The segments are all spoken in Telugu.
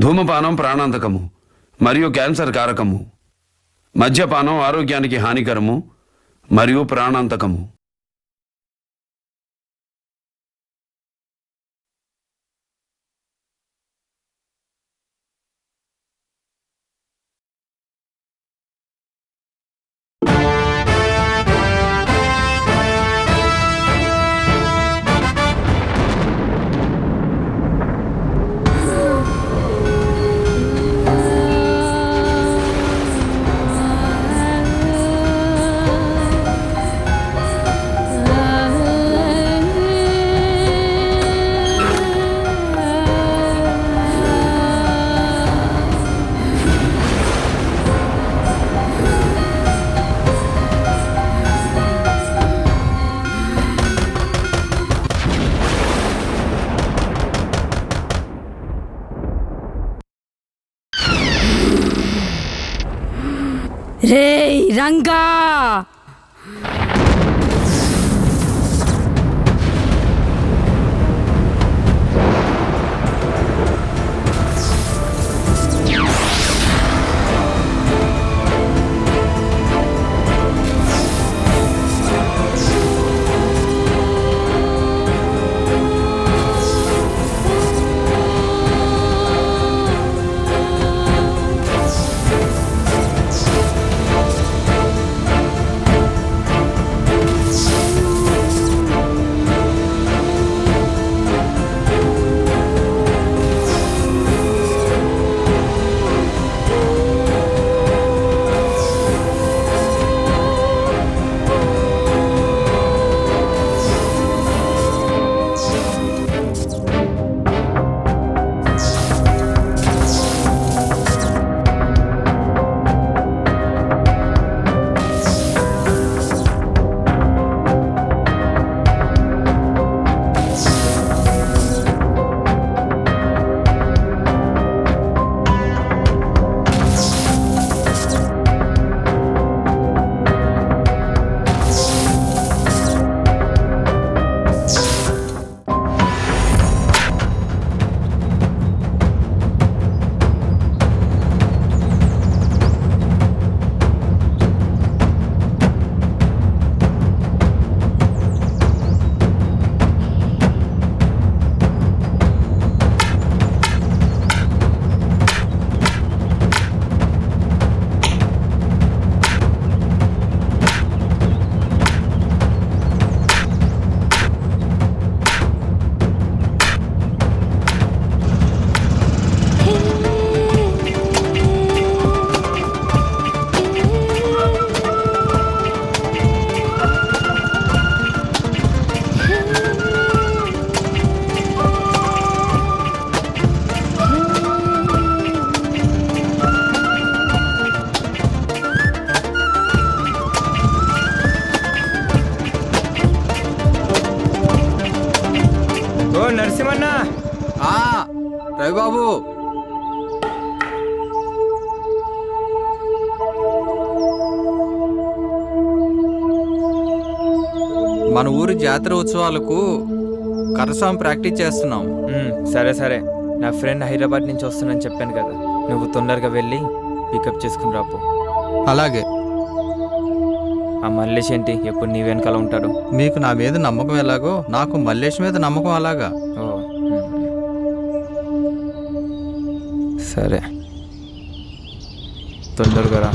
ధూమపానం ప్రాణాంతకము మరియు క్యాన్సర్ కారకము. మద్యపానం ఆరోగ్యానికి హానికరము మరియు ప్రాణాంతకము. రేయ్ రంగా, నరసింహన్న. రవిబాబు, మన ఊరి జాతర ఉత్సవాలకు కరసాం ప్రాక్టీస్ చేస్తున్నాం. సరే సరే, నా ఫ్రెండ్ హైదరాబాద్ నుంచి వస్తున్నానని చెప్పాను కదా, నువ్వు తొందరగా వెళ్ళి పికప్ చేసుకుని రాపో. అలాగే. ఆ మల్లేష్ ఏంటి ఎప్పుడు నీ వెనకాల ఉంటాడు? మీకు నా మీద నమ్మకం ఎలాగో నాకు మల్లేష్ మీద నమ్మకం అలాగా. ఓ సరే, తొందరగా రా.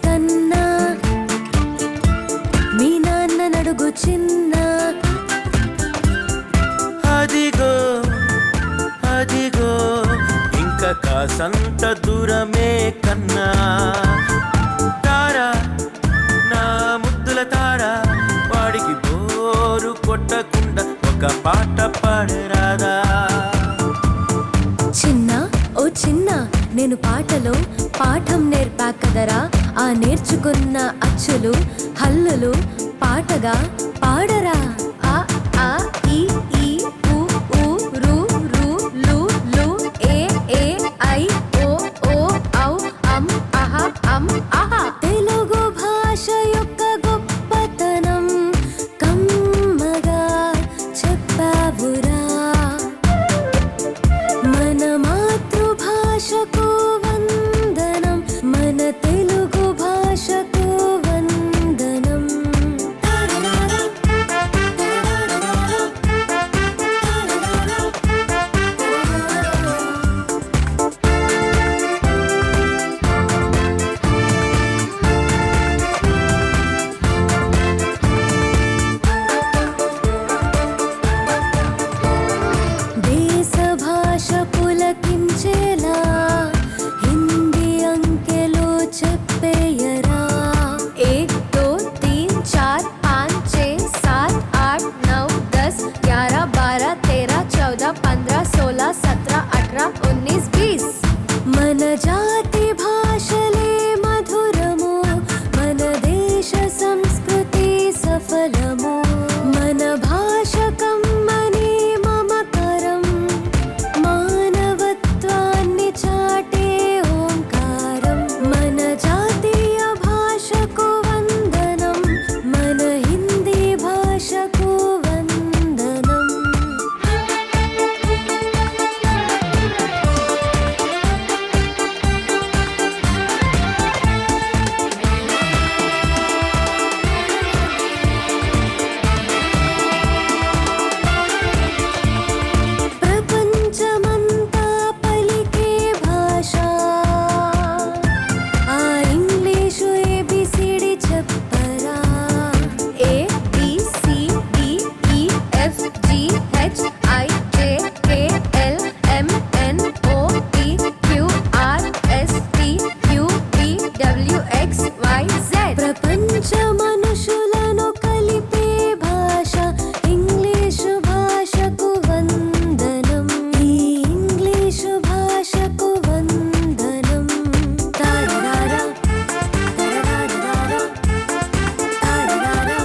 కన్నా మీ నాన్న నడుగు చిన్న. అదిగో అదిగో ఇంకా కాసంత దూరమే కన్నా. తారా నా ముద్దుల తారా, వాడికి బోరు కొట్టకుండా ఒక పాట పాడరాదా? చిన్న నేను పాటలో పాఠం నేర్పా కదరా. ఆ నేర్చుకున్న అచ్చులు హల్లులు పాటగా పాడరా. ఆ ఆ ఈ ఈ ఊ ఊ రు రు లు లు ఏ ఏ ఐ ఓ ఓ ఔ అం అహ అం అహ. తెలుగు భాష యొక్క గొప్పతనం కమ్మగా చెప్పావురా. మన మాతృభాషకు వందనం, మన తెలుగు భాషకు వందనం. దేశ భాష పులకించేలా హిందీ అంకెలు చెప్పేయరా. 1 2 3 4 5 6 7 8 9 10 11 12 13 14 15 16 17 18 19 20. మన జాతి భాషలే మధురము, మన దేశ సంస్కృతి సఫలము. మన భాష కమ్మని మమకరం, మానవత్వాన్ని చాటే ఓంకారం. మన జాతీయ భాషకు వందనం, మన హిందీ భాషకు వందనం. ప్రపంచమంతా పలికే భాష ఆ ఇంగ్లీషు ఏబిసిడి చెప్పరా. A B C D E F G H I J K L M N O P Q R S T U V W X Y Z. ప్రపంచ మనుషులను కలిపే భాష ఇంగ్లీషు భాషకు వందనం, ఈ ఇంగ్లీషు భాషకు వందనం. తారరారా, తారరారా, తారరారా, తారరారా.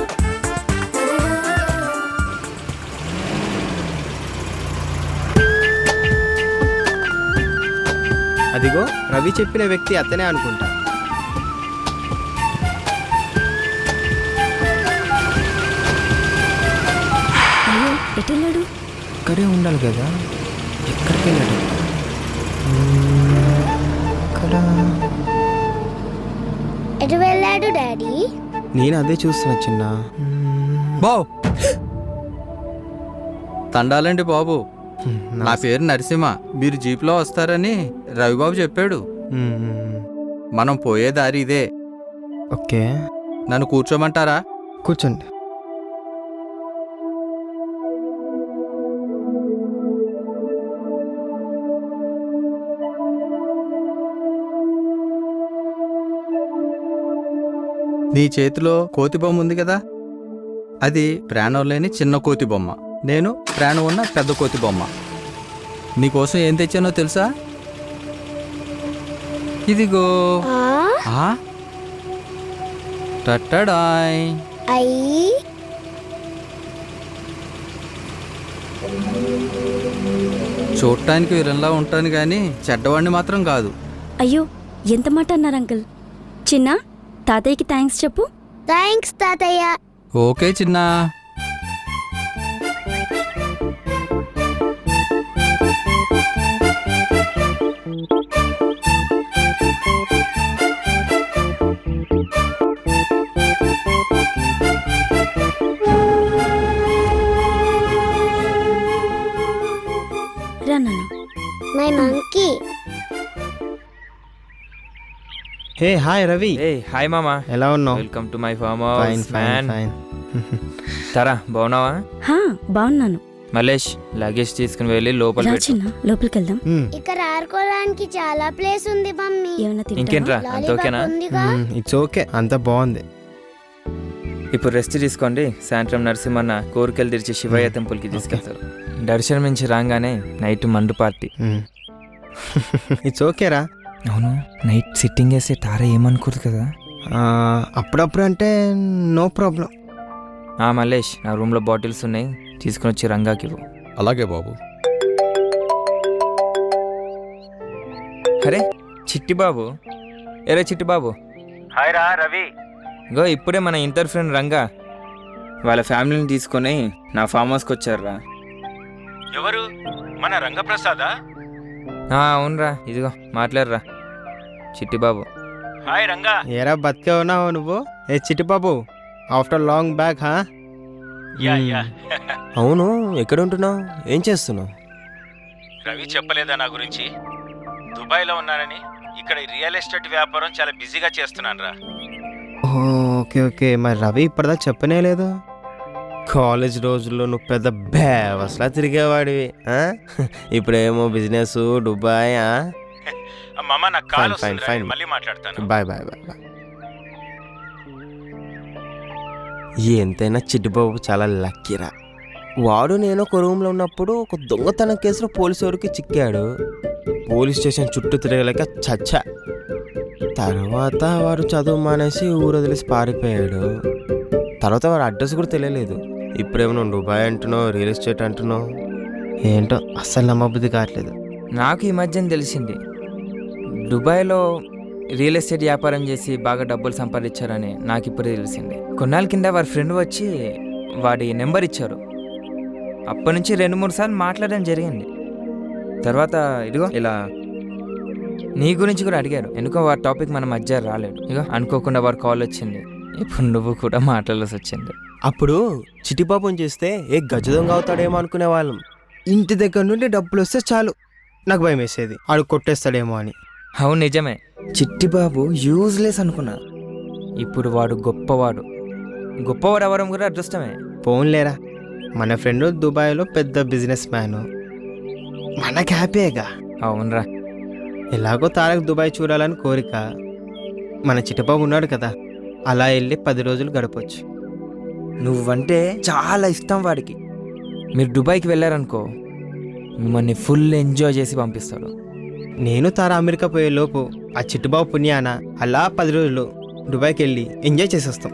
అదిగో రవి చెప్పిన వ్యక్తి అతనే అనుకుంటా. అయ్యో ఎటెళ్ళాడు? ఇక్కడే ఉండాలి కదా, ఎక్కడికి వెళ్ళాడు? ఇక్కడ ఎటు వెళ్ళాడు డాడీ? నేను అదే చూస్తున్నా చిన్న. బావ్ తండాలండి బాబు. నా పేరు నరసింహ. మీరు జీప్లో వస్తారని రవిబాబు చెప్పాడు. మనం పోయే దారి ఇదే. ఓకే నన్ను కూర్చోమంటారా? కూర్చోండి. నీ చేతిలో కోతి బొమ్మ ఉంది కదా, అది ప్రాణం లేని చిన్న కోతి బొమ్మ. నేను ప్రాణం ఉన్న పెద్ద కోతి బొమ్మ. నీకోసం ఏం తెచ్చానో తెలుసా? ఇదిగో. ఆ? టట్టడాయ్. అయ్యి చూడటానికి వీరంలా ఉంటాను కానీ చెడ్డవాడిని మాత్రం కాదు. అయ్యో ఎంత మాట అన్నారు అంకుల్. చిన్న తాతయ్యకి థ్యాంక్స్ చెప్పు. థ్యాంక్స్ తాతయ్య. ఓకే చిన్నా. రా నాన్న. My monkey. Hey hi Ravi, ఏ హాయ్ మామా, ఎలా ఉన్నావు? Welcome to my farm fine house fine man. Fine. తరా బాగున్నావా? హా బాగున్నాను. మలేష్ లగేజ్ తీసుకుని వెళ్ళి లోపల రా పెట్టు. చిన్న లోపలికి వెళ్దాం. ఇక్కడ ఆడుకోవడానికి చాలా ప్లేస్ ఉంది మమ్మీ. ఏమన్నా తింటావా? ఇంకేంట్రా అంత ఓకేనా? ఉందిగా. ఇట్స్ ఓకే, అంతా బాగుంది. ఇప్పుడు రెస్ట్ తీసుకోండి. సాయంత్రం నరసింహన్న కోరికలు తెరిచి శివయ్య టెంపుల్కి తీసుకెళ్తారు. దర్శనం నుంచి రాగానే నైట్ మండు పార్టీ. ఇట్స్ ఓకేరా. అవును, నైట్ సిట్టింగ్ వేస్తే తారా ఏమనుకోదు కదా? అప్పుడప్పుడు అంటే నో ప్రాబ్లం. మల్లేష్, నా రూమ్లో బాటిల్స్ ఉన్నాయి, తీసుకుని వచ్చి రంగాకి ఇవ్వు. అలాగే బాబు. అరే చిట్టి బాబు, ఎరే చిట్టి బాబు. హాయ్ రా రవి. ఇగో ఇప్పుడే మన ఇంటర్ ఫ్రెండ్ రంగా వాళ్ళ ఫ్యామిలీని తీసుకొని నా ఫామ్ హౌస్కి వచ్చారురా. ఎవరు? మన రంగప్రసాదా? అవునరా, ఇదిగో మాట్లాడరా చిట్టి బాబు. హాయ్ రంగా. ఏరా బతికే ఉన్నావు నువ్వు? ఏ చిట్టిబాబు, ఆఫ్టర్ లాంగ్ బ్యాక్ హా? యా. అవును, ఎక్కడ ఉంటున్నావు? ఏం చేస్తున్నావు? రవి చెప్పలేదా నా గురించి? దుబాయ్లో ఉన్నానని. ఇక్కడ రియల్ ఎస్టేట్ వ్యాపారం చాలా బిజీగా చేస్తున్నాను రా. ఓకే ఓకే, మరి రవి ఇప్పటిదా చెప్పనే లేదు. కాలేజ్ రోజుల్లో నువ్వు పెద్ద బేవస్లా తిరిగేవాడివి. ఇప్పుడేమో బిజినెస్ దుబాయ్. అమ్మమ్మ నాకు కాల్ Fine, వస్తుంది రా, fine. నేను మళ్ళీ మాట్లాడతాను. Bye bye bye bye. ఎంతైనా చిట్టిబాబు చాలా లక్కీరా. వాడు నేను ఒక రూమ్లో ఉన్నప్పుడు ఒక దొంగతనం కేసులో పోలీసు వారికి చిక్కాడు. పోలీస్ స్టేషన్ చుట్టూ తిరగలేక చచ్చా. తర్వాత వాడు చదువు మానేసి ఊరు వదిలేసి పారిపోయాడు. తర్వాత వాడి అడ్రస్ కూడా తెలియలేదు. ఇప్పుడేమో నువ్వు దుబాయ్ అంటున్నావు, రియల్ ఎస్టేట్ అంటున్నావు. ఏంటో అస్సలు నమ్మబుద్ధి కావట్లేదు. నాకు ఈ మధ్యన తెలిసింది, దుబాయ్లో రియల్ ఎస్టేట్ వ్యాపారం చేసి బాగా డబ్బులు సంపాదించారని నాకు ఇప్పుడే తెలిసింది. కొన్నాళ్ళ కింద వారి ఫ్రెండ్ వచ్చి వాడి నెంబర్ ఇచ్చారు. అప్పటి నుంచి 2-3 సార్లు మాట్లాడడం జరిగింది. తర్వాత ఇదిగో ఇలా నీ గురించి కూడా అడిగారు. ఎందుకో వారి టాపిక్ మన మధ్య రాలేడు. ఇగో అనుకోకుండా వారి కాల్ వచ్చింది. ఇప్పుడు నువ్వు కూడా మాట్లాడాల్సి వచ్చింది. అప్పుడు చిట్టిబాబుని చేస్తే ఏ గజ దొంగ అవుతాడేమో అనుకునే వాళ్ళం. ఇంటి దగ్గర నుండి డబ్బులు వస్తే చాలు నాకు భయం వేసేది, ఆడు కొట్టేస్తాడేమో అని. అవును నిజమే, చిట్టిబాబు యూజ్లెస్ అనుకున్నా. ఇప్పుడు వాడు గొప్పవాడు. గొప్పవాడు అవ్వడం కూడా అదృష్టమే. పోన్లేరా, మన ఫ్రెండ్ దుబాయ్లో పెద్ద బిజినెస్ మ్యాన్, మనకి హ్యాపీగా. అవునరా, ఎలాగో తారక్ దుబాయ్ చూడాలని కోరిక. మన చిట్టబాబు ఉన్నాడు కదా, అలా వెళ్ళి 10 రోజులు గడపచ్చు. నువ్వంటే చాలా ఇష్టం వాడికి. మీరు దుబాయ్కి వెళ్ళారనుకో, మిమ్మల్ని ఫుల్ ఎంజాయ్ చేసి పంపిస్తాడు. నేను తార అమెరికా పోయే లోపు ఆ చిట్టుబాబు పుణ్యాన అలా 10 రోజులు దుబాయ్కి వెళ్ళి ఎంజాయ్ చేసేస్తాం.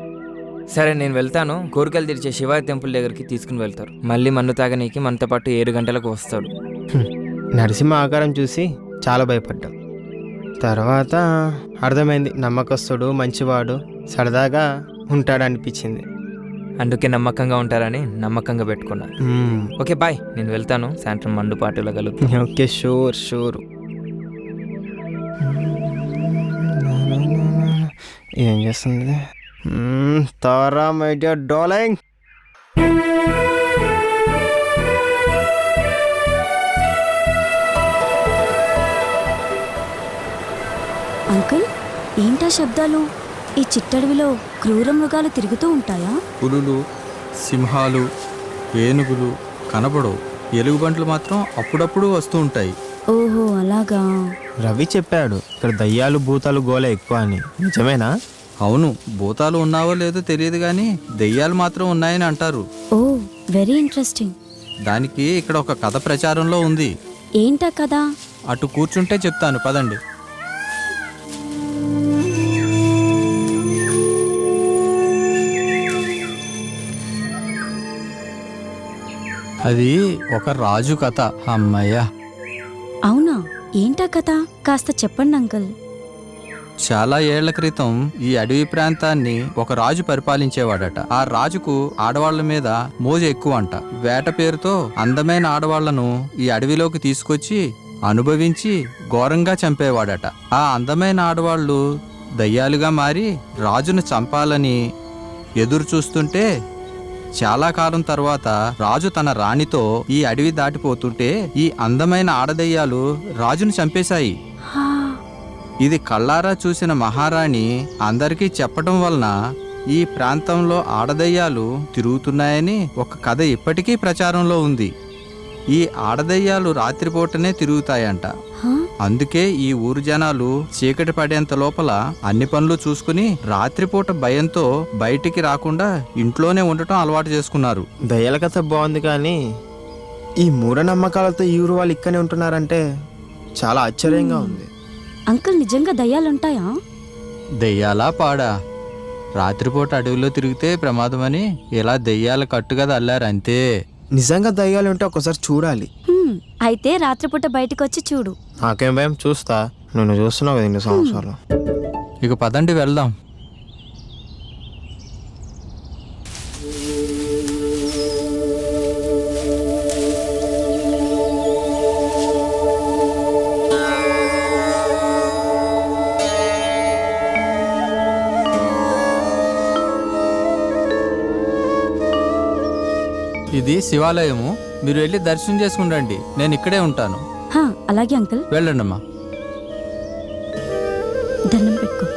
సరే నేను వెళ్తాను. కోరికలు తీర్చే శివాజీ టెంపుల్ దగ్గరికి తీసుకుని వెళ్తారు. మళ్ళీ మన్ను తాగనీకి మనతో పాటు 7 గంటలకు వస్తాడు. నరసింహ ఆకారం చూసి చాలా భయపడ్డాం. తర్వాత అర్థమైంది, నమ్మకస్తుడు, మంచివాడు, సరదాగా ఉంటాడనిపించింది. అందుకే నమ్మకంగా ఉంటారని నమ్మకంగా పెట్టుకున్నా. ఓకే బాయ్, నేను వెళ్తాను. సాయంత్రం మండు పార్టీలో కలుగుతాను. Okay, sure sure. ఏం చేస్తుంది తారా మై డియర్ డార్లింగ్? అంకుల్, ఏంటా శబ్దాలు? ఈ చిట్టడవిలో క్రూర మృగాలు తిరుగుతూ ఉంటాయా? పులులు, సింహాలు, ఏనుగులు కనబడవు. ఎలుగుబంట్లు మాత్రం అప్పుడప్పుడు వస్తూ ఉంటాయి. ఓహో అలాగా. రవి చెప్పాడు ఇక్కడ దయ్యాలు భూతాలు గోల ఎక్కువ అని. నిజమేనా? అవును, భూతాలు ఉన్నావో లేదో తెలియదు కానీ దెయ్యాలు మాత్రం ఉన్నాయని అంటారు. ఓ వెరీ ఇంట్రెస్టింగ్. దానికి ఇక్కడ ఒక కథ ప్రచారంలో ఉంది. ఏంటా కదా? అటు కూర్చుంటే చెప్తాను, పదండి. అది ఒక రాజు కథ. అమ్మయ్య. అవునా, ఏంటా కథ? కాస్త చెప్పండి అంకుల్. చాలా ఏళ్ల క్రితం ఈ అడవి ప్రాంతాన్ని ఒక రాజు పరిపాలించేవాడట. ఆ రాజుకు ఆడవాళ్ల మీద మోజు ఎక్కువ అంట. వేట పేరుతో అందమైన ఆడవాళ్లను ఈ అడవిలోకి తీసుకొచ్చి అనుభవించి ఘోరంగా చంపేవాడట. ఆ అందమైన ఆడవాళ్లు దయ్యాలుగా మారి రాజును చంపాలని ఎదురు చూస్తుంటే చాలా కాలం తర్వాత రాజు తన రాణితో ఈ అడవి దాటిపోతుంటే ఈ అందమైన ఆడదయ్యాలు రాజును చంపేశాయి. ఇది కళ్ళారా చూసిన మహారాణి అందరికీ చెప్పడం వలన ఈ ప్రాంతంలో ఆడదయ్యాలు తిరుగుతున్నాయని ఒక కథ ఇప్పటికీ ప్రచారంలో ఉంది. ఈ ఆడదయ్యాలు రాత్రిపూటనే తిరుగుతాయంట. అందుకే ఈ ఊరు జనాలు చీకటి పడేంత లోపల అన్ని పనులు చూసుకుని రాత్రిపూట భయంతో బయటికి రాకుండా ఇంట్లోనే ఉండటం అలవాటు చేసుకున్నారు. దయ్యాల కథ బాగుంది కానీ ఈ మూఢనమ్మకాలతో ఈ ఊరు వాళ్ళు ఇక్కడే ఉంటున్నారంటే చాలా ఆశ్చర్యంగా ఉంది. అంకుల్ నిజంగా దయ్యాలుంటాయా? దెయ్యాలా పాడా? రాత్రిపూట అడవిలో తిరిగితే ప్రమాదమని ఇలా దెయ్యాల కట్టుగా అల్లారు అంతే. నిజంగా దయ్యాలు ఉంటే ఒకసారి చూడాలి. అయితే రాత్రిపూట బయటకు వచ్చి చూడు. నాకేం భయం, చూస్తా. నేను చూస్తున్నావు కదా ఇన్ని సంవత్సరాలు. ఇక పదండి వెళ్దాం. ఇది శివాలయము. మీరు వెళ్ళి దర్శనం చేసుకుని రండి. నేను ఇక్కడే ఉంటాను. హా, అలాగే అంకుల్. వెళ్ళండమ్మా. దండం పెట్టుకో.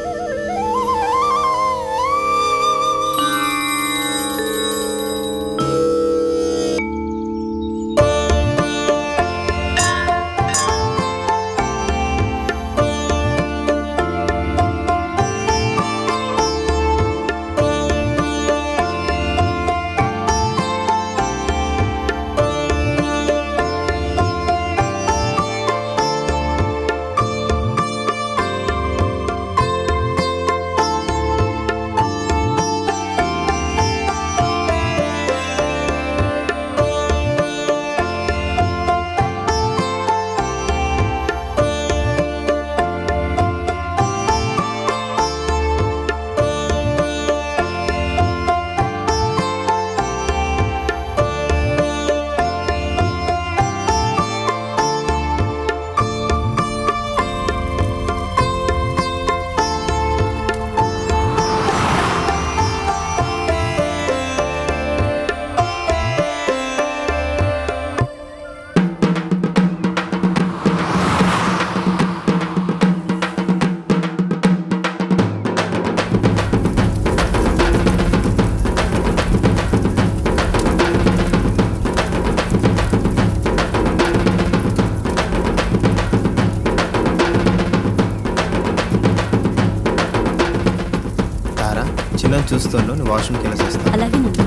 చిన్న చూస్తాను, నువ్వు వాష్రూమ్కి వెళ్ళేసి వస్తాను. అలాగే రెడీ.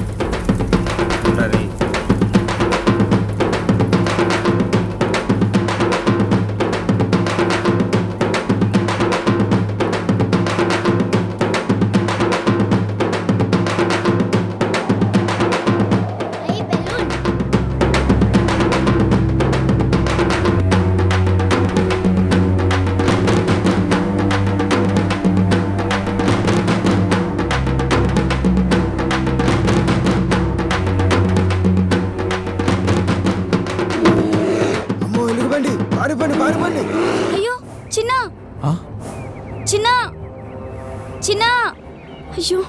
అయ్యో చిన్న చిన్న చిన్న. అయ్యో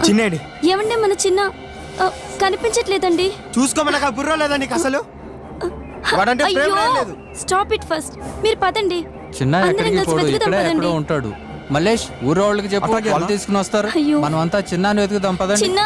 చిన్నేడి ఏమండి మన చిన్న కనిపించట్లేదండి. చూసుకోమన్నా బుర్ర లేదా నీకు అసలు? వాడంటే ప్రేమ లేదు. Stop it first. మీరు పదండి. చిన్న అందరం ఎక్కడికి కలిసి పోడు, వెతుకుదాం ఇక్కడే పదండి. ఎక్కడో ఉంటాడు. మల్లేష్ ఊరు వాళ్ళకి చెప్పు, వాళ్ళు తీసుకుని వస్తారు. అయ్యో. మనం అంతా చిన్నాన్ని వెతుకుదాం పదండి. చిన్న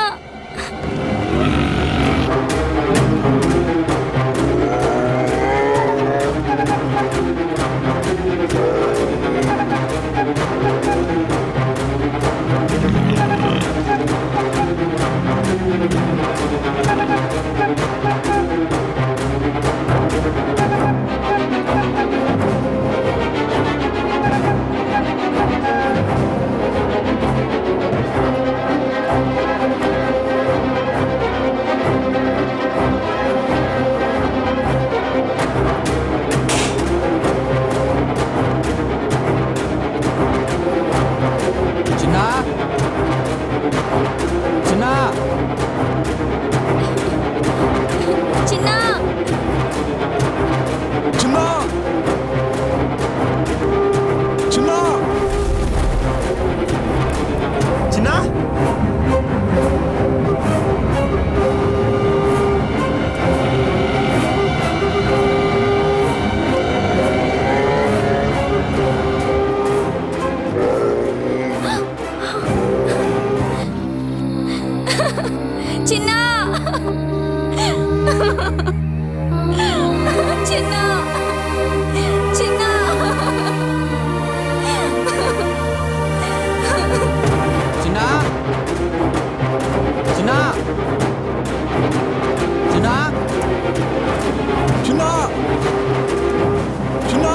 చిన్న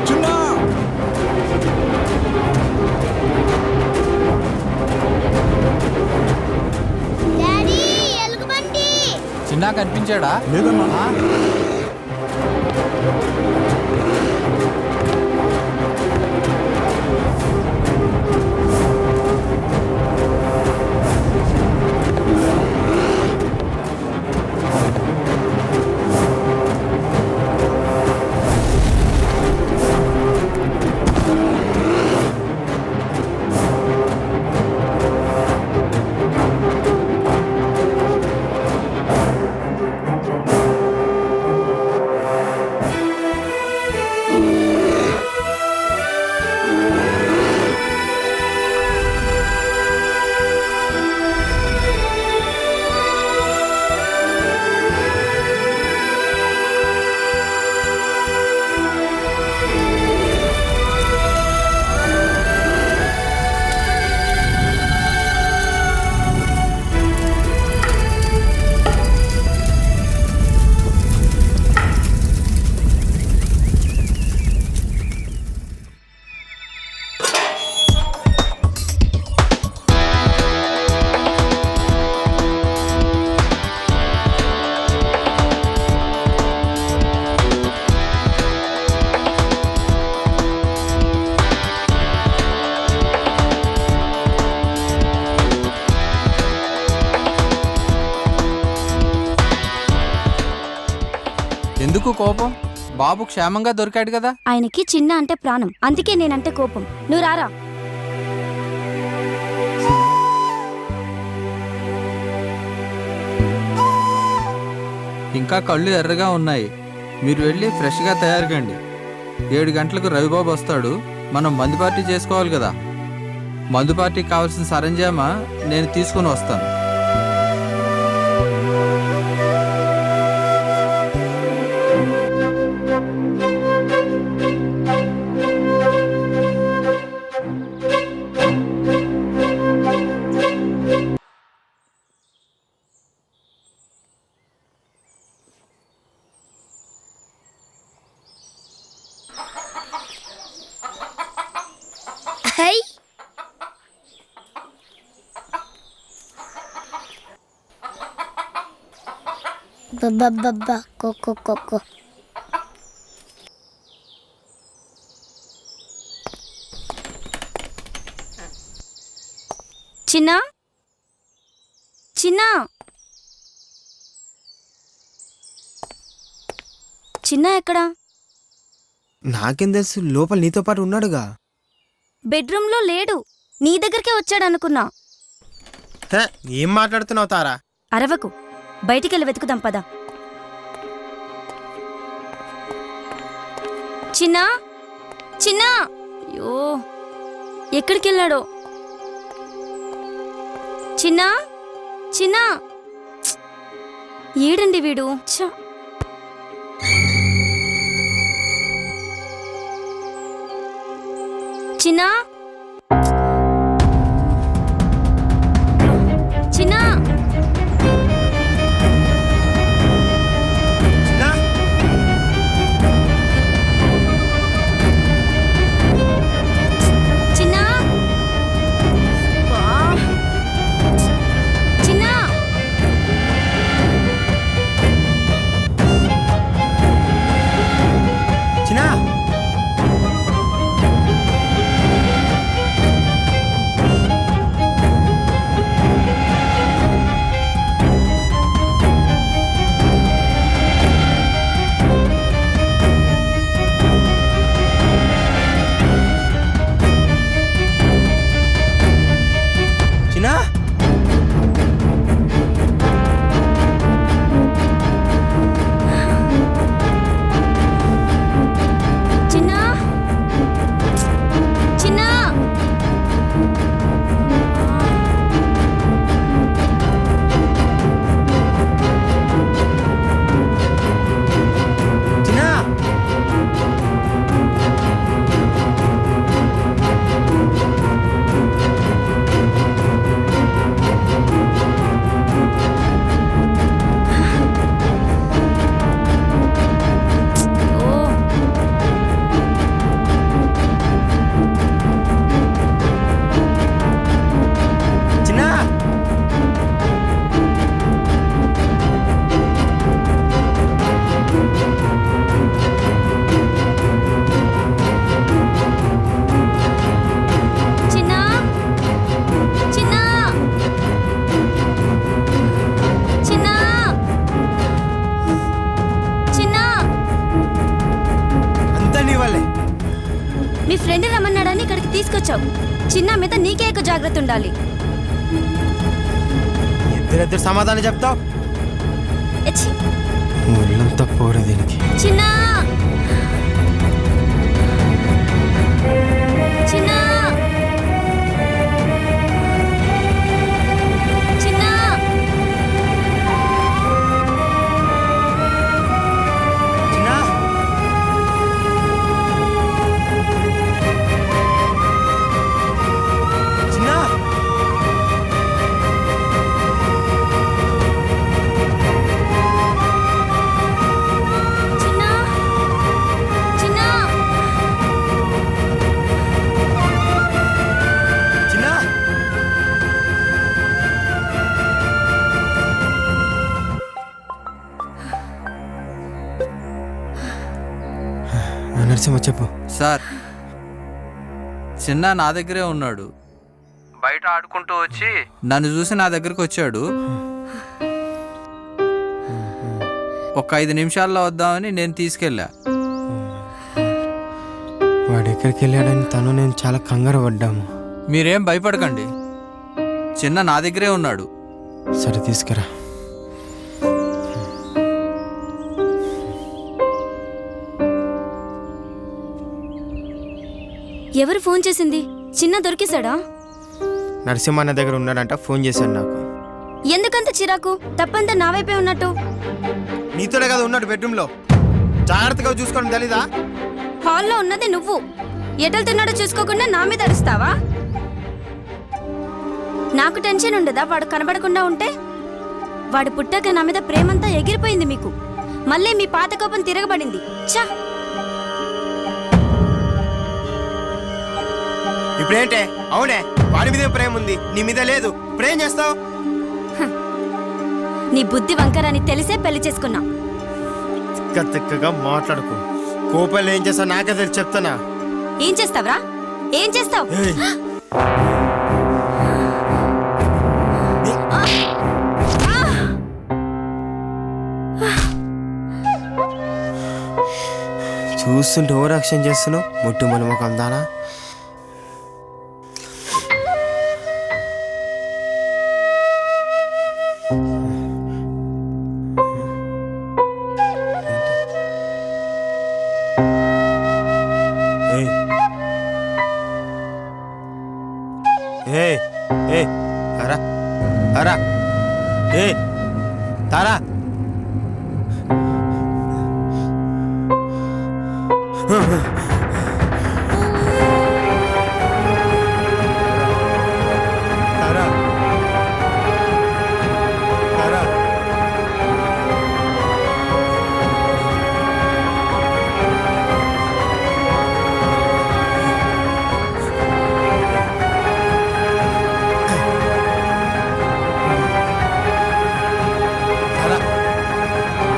చిన్న డాడీ ఎలుగుబంటి. చిన్న కనిపించాడా? లేదన్నా. ఎందుకు కోపం? బాబు క్షేమంగా దొరికాడు కదా. ఆయనకి చిన్న అంటే ప్రాణం, అందుకే నేనంటే కోపం. నువ్వు రారా. ఇంకా కళ్ళు ఎర్రగా ఉన్నాయి. మీరు వెళ్ళి ఫ్రెష్గా తయారుకండి. 7 గంటలకు రవిబాబు వస్తాడు. మనం మందు పార్టీ చేసుకోవాలి కదా. మందు పార్టీకి కావాల్సిన సరంజామా నేను తీసుకుని వస్తాను. హై బబ్బబ్బబ్బా కొక్కో కొక్కో. చిన్న చిన్న చిన్న ఎక్కడా? నాకేం తెలుసు, లోపల నీతో పాటు ఉన్నాడుగా. బెడ్రూమ్లో లేడు. నీ దగ్గరికే వచ్చాడనుకున్నా. హే, ఏం మాట్లాడుతున్నావు తారా? అరవకు, బయటికెళ్ళి వెతుకుదాం పద. చిన్నా చిన్నా, అయ్యో ఎక్కడికెళ్ళాడో. చిన్నా చిన్నా, ఏడండి వీడు. ఛ! చిన్నా చిన్నా, చిన్నా వా! చిన్నా చిన్నా మీ ఫ్రెండ్ రమ్మన్నాడని ఇక్కడికి తీసుకొచ్చావు. చిన్న మీద నీకే ఎక్కువ జాగ్రత్త ఉండాలి. ఇద్దరిద్దరు సమాధానం చెప్తావు. ఎచ్చి. ఒళ్ళంతా పోరా దీనికి. చిన్న చిన్న చిన్న చిన్నా చిన్నా చిన్న చిన్న చిన్నా నరసింహ చెప్పు. సార్, చిన్న నా దగ్గరే ఉన్నాడు. బయట ఆడుకుంటూ వచ్చి నన్ను చూసి నా దగ్గరకు వచ్చాడు. ఒక 5 నిమిషాల్లో వద్దామని నేను తీసుకెళ్ళా. వాడు ఎక్కడికి వెళ్ళాడని తను నేను చాలా కంగారు పడ్డాము. మీరేం భయపడకండి, చిన్న నా దగ్గరే ఉన్నాడు. సరే తీసుకురా. ఎవరు ఫోన్ చేసింది? చిన్న దొరికేశాడా? నరసింహ అన్న దగ్గర ఉన్నాడంట, ఫోన్ చేశాడు నాకు. ఎందుకంత చిరాకు? తప్పంతా నా వైపే ఉన్నట్టు. నీతోనే కదా ఉన్నాడు బెడ్రూమ్లో. జాగ్రత్తగా చూసుకోవడం తెలీదా? హాల్లో ఉన్నది నువ్వు. ఎటెళ్తున్నాడో చూసుకోకుండా నా మీద అరుస్తావా? నాకు టెన్షన్ ఉండదా వాడు కనబడకుండా ఉంటే? వాడు పుట్టాక నా మీద ప్రేమంతా ఎగిరిపోయింది మీకు. మళ్ళీ మీ పాత కోపం తిరగబడింది. ఛా! ఇప్పుడేంటే? అవునే, వాడి మీద ప్రేమ ఉంది, నీ మీద లేదు. ప్రేమ చేస్తావు. నీ బుద్ధి వంకరని తెలిసే పెళ్లి చేసుకున్నా. తిక్కగా మాట్లాడుకో. కోపంలో ఏం చేస్తావు నాకే తెలిసి చెప్తానా? ఏం చేస్తావురా? ఏం చేస్తావు? ఏయ్. చూస్తుంటే ఓవర్ యాక్షన్ చేస్తున్నావు. ముట్టు మన ముఖం దానా? అరా అరా ఏ తారా తారా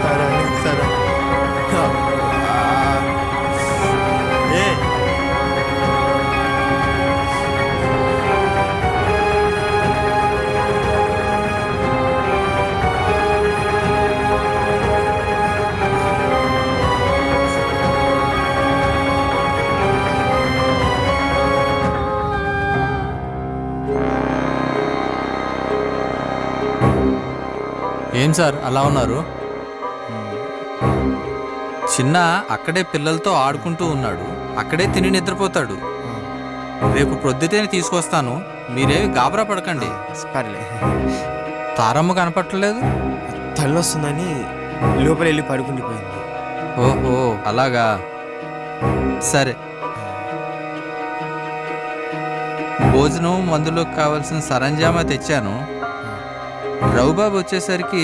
తారా ఏం సార్ అలా ఉన్నారు? చిన్న అక్కడే పిల్లలతో ఆడుకుంటూ ఉన్నాడు. అక్కడే తిని నిద్రపోతాడు. రేపు ప్రొద్దుటేనే తీసుకొస్తాను. మీరేమి గాబరా పడకండి. పర్లే. తారమ్మ కనపట్టలేదు. తల్లొస్తుందని లోపల వెళ్ళి పడుకుండిపోయింది. ఓహో అలాగా, సరే. భోజనం మందులోకి కావాల్సిన సరంజామా తెచ్చాను. రఘుబాబు వచ్చేసరికి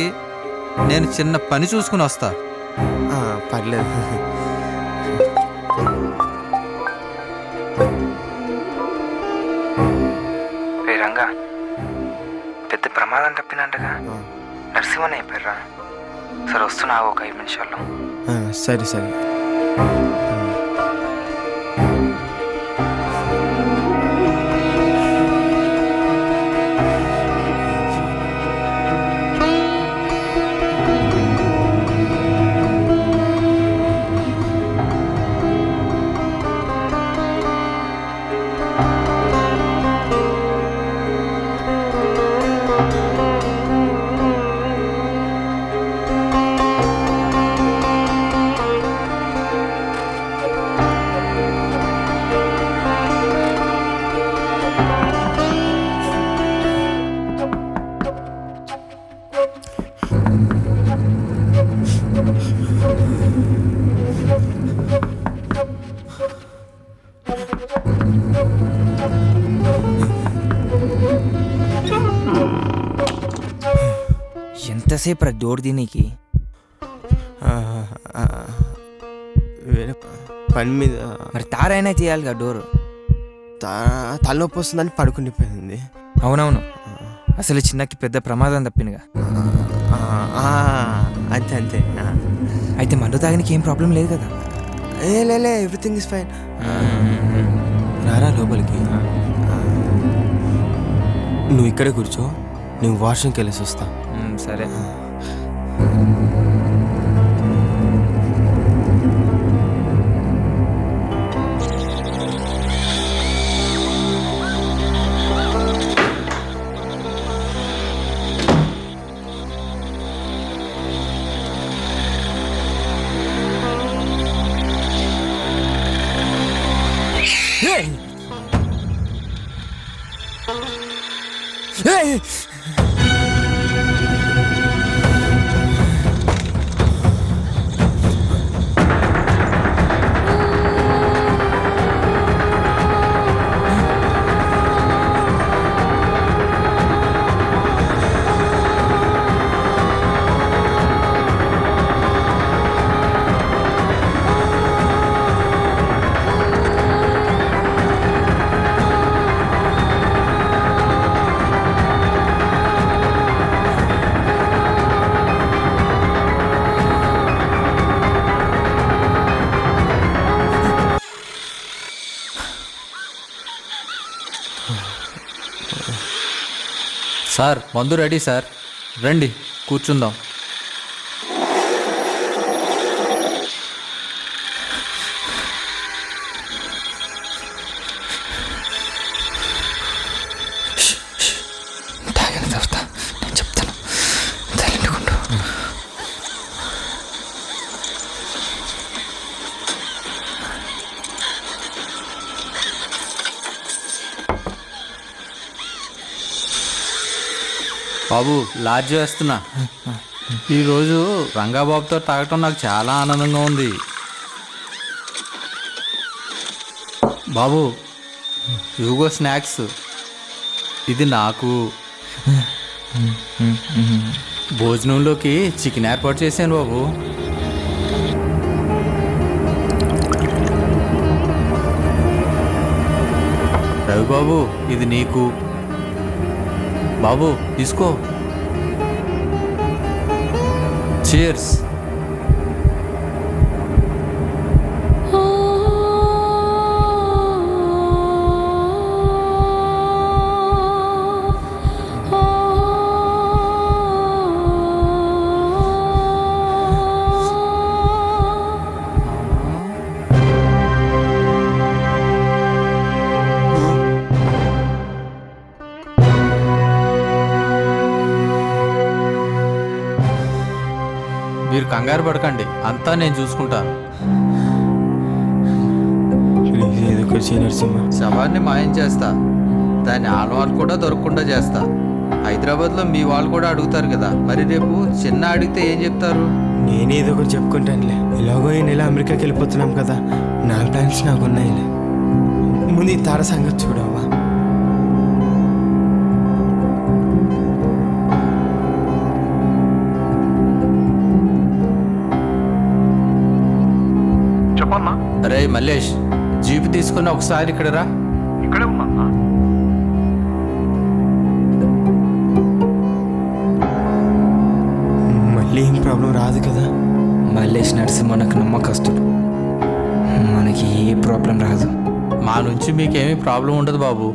నేను చిన్న పని చూసుకుని వస్తా. పర్లేదు. రంగా పెద్ద ప్రమాదం తప్పిందంటగా. నరసింహన్ అయిపోయారా? సరే వస్తున్నా ఒక 5 నిమిషాల్లో. సరే సరే. ఎంతసేపు రా డోర్ దీనికి? వేరే పని మీద మరి తారైనా తీయాలిగా డోరు. తలనొప్పి వస్తుందని పడుకుండిపోయింది. అవునవును, అసలు చిన్నకి పెద్ద ప్రమాదం తప్పిందిగా. అంతే అంతే. అయితే మందు తాగనికి ఏం ప్రాబ్లం లేదు కదా? లే ఎవ్రీథింగ్ ఇస్ ఫైన్. రారా లోపలికి. నువ్వు ఇక్కడే కూర్చో, నేను వాష్రూమ్కి వెళ్ళేసి వస్తా. సరే. సార్ మందు రెడీ సార్, రండి కూర్చుందాం. నేను చెప్తాను, తల్లిండుకుంటూ. బాబు లాడ్జ్ వేస్తున్నా. ఈరోజు రంగాబాబుతో తాగటం నాకు చాలా ఆనందంగా ఉంది. బాబు ఇవిగో స్నాక్స్, ఇది నాకు. భోజనంలోకి చికెన్ ఏర్పాటు చేశాను బాబు. రవి బాబు ఇది నీకు. బాబు తీసుకో. చీర్స్. మీరు కంగారు పడకండి, అంతా నేను చూసుకుంటాను. శవాన్ని మాయం చేస్తా, దాని ఆడవాళ్ళు కూడా దొరకకుండా చేస్తా. హైదరాబాద్లో మీ వాళ్ళు కూడా అడుగుతారు కదా, మరి రేపు చిన్న అడిగితే ఏం చెప్తారు? నేనేదో ఒకటి చెప్పుకుంటానులే. ఎలాగో ఈ నెల అమెరికాకి వెళ్ళిపోతున్నాం కదా, నా ప్లాన్స్ నాకు ఉన్నాయిలే. ముందు ఈ తార సంగతి చూడవా. అరే మల్లేష్, జీప్ తీసుకుని ఒకసారి ఇక్కడ రా. ఇక్కడే ఉన్నా. మళ్ళీ ఏం ప్రాబ్లం రాదు కదా? మల్లేష్ నర్సి మనకు నమ్మకస్తుడు, మనకి ఏ ప్రాబ్లం రాదు. మా నుంచి మీకేమీ ప్రాబ్లం ఉండదు బాబు.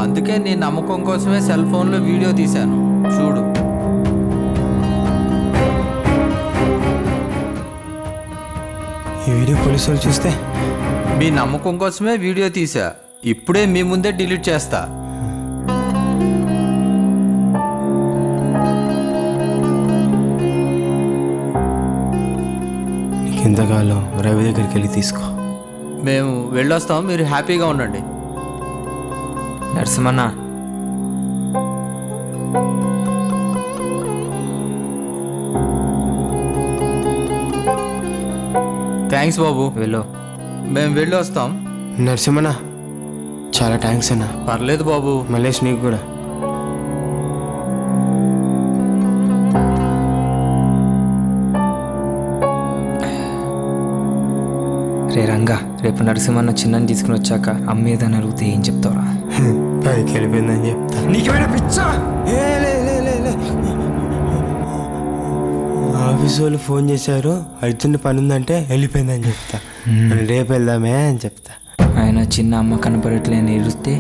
అందుకే నీ నమ్మకం కోసమే సెల్ ఫోన్లో వీడియో తీశాను, చూడు. ఈ వీడియో పోలీసు వాళ్ళు చూస్తే? మీ నమ్మకం కోసమే వీడియో తీసా, ఇప్పుడే మీ ముందే డిలీట్ చేస్తా. ఎంత కాలం రవి దగ్గరికి వెళ్ళి తీసుకో. మేము వెళ్ళొస్తాం, మీరు హ్యాపీగా ఉండండి. నరసింహన్న, థ్యాంక్స్ బాబు, వెళ్ళు. మేము వెళ్ళి వస్తాం. నరసింహన్న, చాలా థ్యాంక్స్ అన్న. పర్లేదు బాబు. మల్లేష్, నీకు కూడా. రే రంగా, రేపు నరసింహన్న చిన్నని తీసుకుని వచ్చాక అమ్మేదని అడిగితే ఏం చెప్తావురా? పైకి వెళ్ళిపోయిందని చెప్తా. నీకేమైనా పిచ్చా? ఆఫీస్ వాళ్ళు ఫోన్ చేశారు, అర్జెంట్ పని ఉందంటే వెళ్ళిపోయిందని చెప్తా. రేపు వెళ్దామే అని చెప్తా. ఆయన చిన్న అమ్మ కనపడట్లేని ఎడితే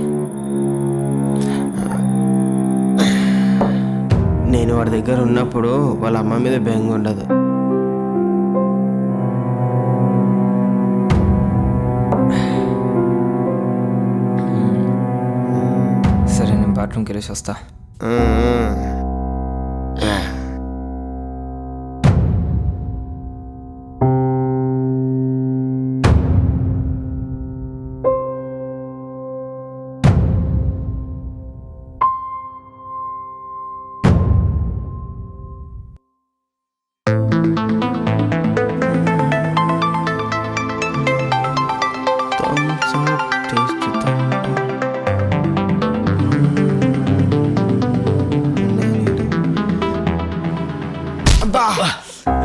నేను వాడి దగ్గర ఉన్నప్పుడు వాళ్ళ అమ్మ మీద బెంగ ఉండదు. సరే, నేను బాత్రూమ్కి వెళ్ళేసి వస్తా.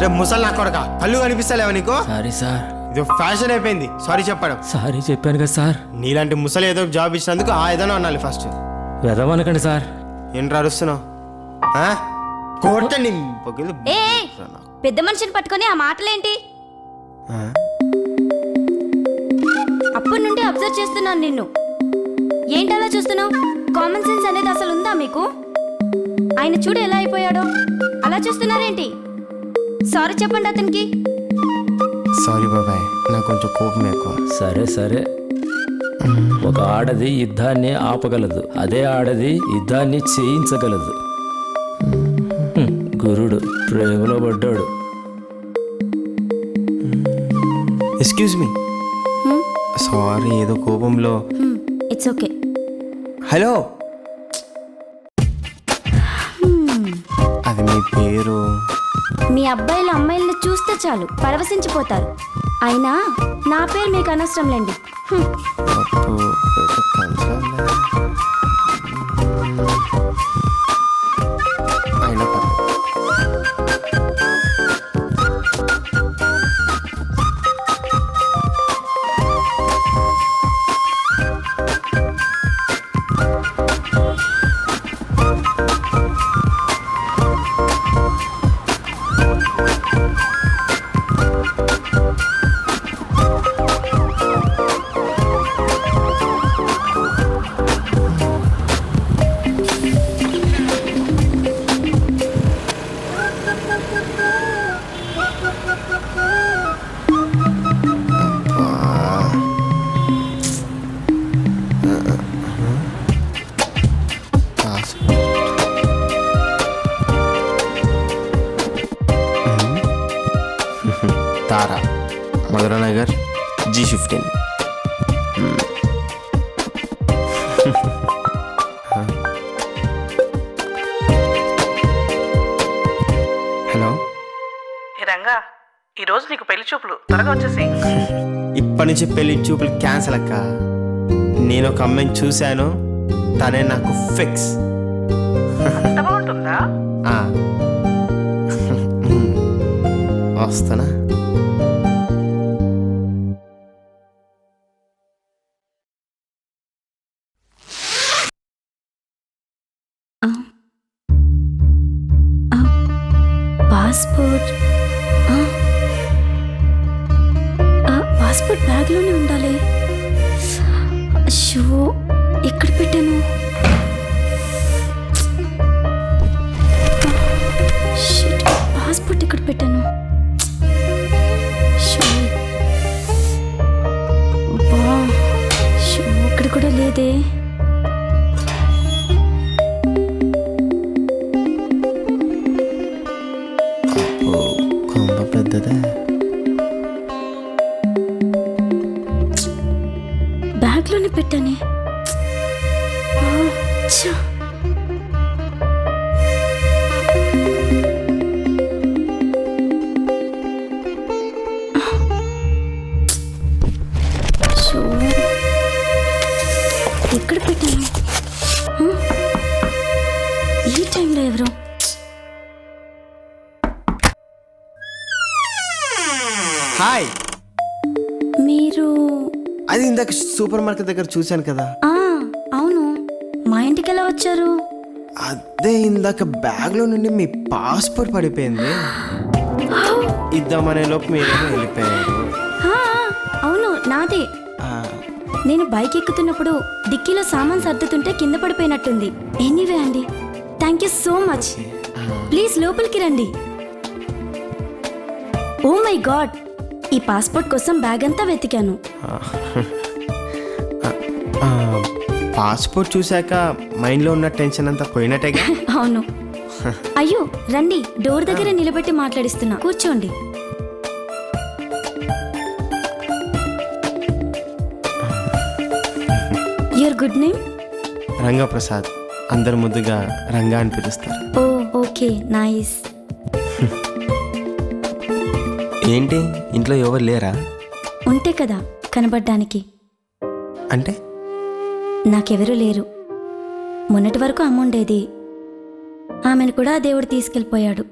రే ముసలి నా కొడక, కళ్ళు కనిపిస్తలేవా నీకు? Sorry sir. ఇది ఫ్యాషన్ అయిపోయింది సారీ చెప్పడం. సారీ చెప్పాను కదా సార్. నీలాంటి ముసలి ఏదో జాబ్ ఇచ్చినందుకు ఆ ఏదైనా అనాలి ఫస్ట్. వెదవనకండి సార్. ఏంట్రా అరుస్తున్నావు? కోటని ఏ పెద్ద మనిషిని పట్టుకొని ఆ మాటలేంటి? అప్పటి నుండి అబ్జర్వ్ చేస్తున్నాను నిన్ను. ఏంటి అలా చూస్తున్నావు? కామన్ సెన్స్ అనేది అసలు ఉందా మీకు? ఆయన చూడు ఎలా అయిపోయాడో. అలా చూస్తున్నారేంటి? సారీ చెప్పండి అతనికి. సారీ బాబాయ్, నాకు కొంచెం కోపం ఎక్కువ. సరే సరే, ఒక ఆడది యుద్ధాన్ని ఆపగలదు, అదే ఆడది యుద్ధాన్ని చేయించగలదు. గురుడు ప్రేమలో పడ్డాడు. Excuse me. సారీ, ఏదో కోపంలో. It's okay. హలో, అది మీ పేరు? మీ అబ్బాయిలు అమ్మాయిల్ని చూస్తే చాలు పరవశించిపోతారు. అయినా నా పేరు మీకు అనవసరంలేండి. అయినా తారా, మధురానగర్, G15. హలో రంగా, ఈరోజు నీకు పెళ్లి చూపులు, త్వరగా వచ్చేసి. ఇప్పటి నుంచి పెళ్లి చూపులు క్యాన్సల్ అక్క. నేను ఒక అమ్మాయిని చూశాను, తనే నాకు ఫిక్స్. అంత బాగుంటుందా? వస్తానా? పాస్పోర్ట్ పాస్పోర్ట్ బ్యాగ్లోనే ఉండాలి. అయ్యో, ఎక్కడ పెట్టాను? లేదే. కొంప పెద్దదే. బ్యాగ్లోనే పెట్టానే. ఆ, ఛ. షో. ఎక్కడ పెట్టాను? హ? ఈ టైంలో ఎవరు? హాయ్, మీరు అది ఇందాక సూపర్ మార్కెట్ దగ్గర చూశాను కదా. ఆ, అవును. మా ఇంటికి ఎలా వచ్చారు? అదే ఇందాక బ్యాగ్లో నుండి మీ పాస్పోర్ట్ పడిపోయింది. ఇద్దామనే లోపు మీరేమో వెళ్ళిపోయారు. ఆ, అవును, నాదే. ఆ, నేను బైక్ ఎక్కుతున్నప్పుడు డిక్కీలో సామాన్ సర్దుతుంటే కింద పడిపోయినట్టుంది. ఎనీవే అండి, thank you so much. Please లోపలికి రండి. ఓ మై గాడ్, ఈ పాస్పోర్ట్ కోసం బ్యాగ్ అంతా వెతికాను. పాస్పోర్ట్ చూశాక మైండ్లో ఉన్న టెన్షన్ అంతా పోయినట్టేగా. అవును. అయ్యో రండి, డోర్ దగ్గర నిలబెట్టి మాట్లాడిస్తున్నా, కూర్చోండి. Your good name? Ranga Prasad. అందరు ముద్దుగా రంగా అని పిలుస్తారు. ఓ ఓకే, నైస్. ఏంటి, ఇంట్లో ఎవరు లేరా? ఉంటే కదా కనబడ్డానికి. అంటే నాకెవరూ లేరు. మొన్నటి వరకు అమ్మ ఉండేది, ఆమెను కూడా దేవుడు తీసుకెళ్ళిపోయాడు.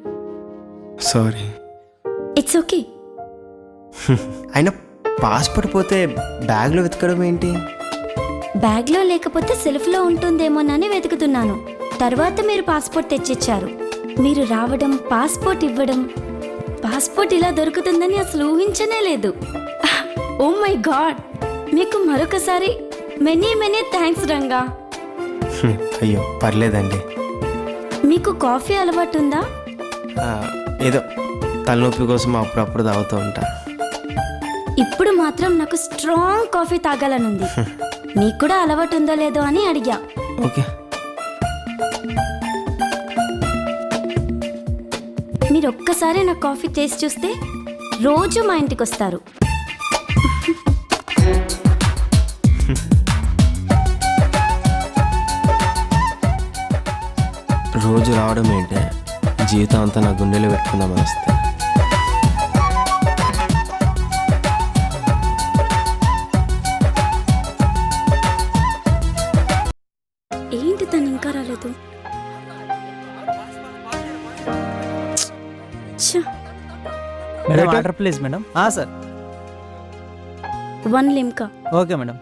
సారీ. It's okay. అయినా పాస్పోర్ట్ పోతే బ్యాగ్లో వెతకడం ఏంటి? బ్యాగ్లో లేకపోతే సెల్ఫ్లో ఉంటుందేమోనని వెతుకుతున్నాను. తర్వాత మీరు పాస్పోర్ట్ తెచ్చిచ్చారు. మీరు రావడం, పాస్పోర్ట్ ఇవ్వడం, పాస్పోర్ట్ ఇలా దొరుకుతుందని అసలు ఊహించనే లేదు. ఓ మై గాడ్, మీకు మరొకసారి మెనీ మెనీ థ్యాంక్స్ రంగా. అయ్యో పర్లేదండి. మీకు కాఫీ అలవాటు ఉందా? ఏదో తలనొప్పి కోసం అప్పుడప్పుడు తాగుతూ ఉంటా. ఇప్పుడు మాత్రం నాకు స్ట్రాంగ్ కాఫీ తాగాలనుంది. మీకు కూడా అలవాటు ఉందో లేదో అని అడిగా. ఓకే. మీరు ఒక్కసారి నా కాఫీ టేస్ట్ చూస్తే రోజు మా ఇంటికి వస్తారు. రోజు రావడం ఏంటే, జీవితం అంతా నా గుండెలో పెట్టుకుందామని వస్తే. ఏంటి తను ఇంకా రాలేదు? ఛ, madam order please madam. Sir. 1 Limca. Okay madam.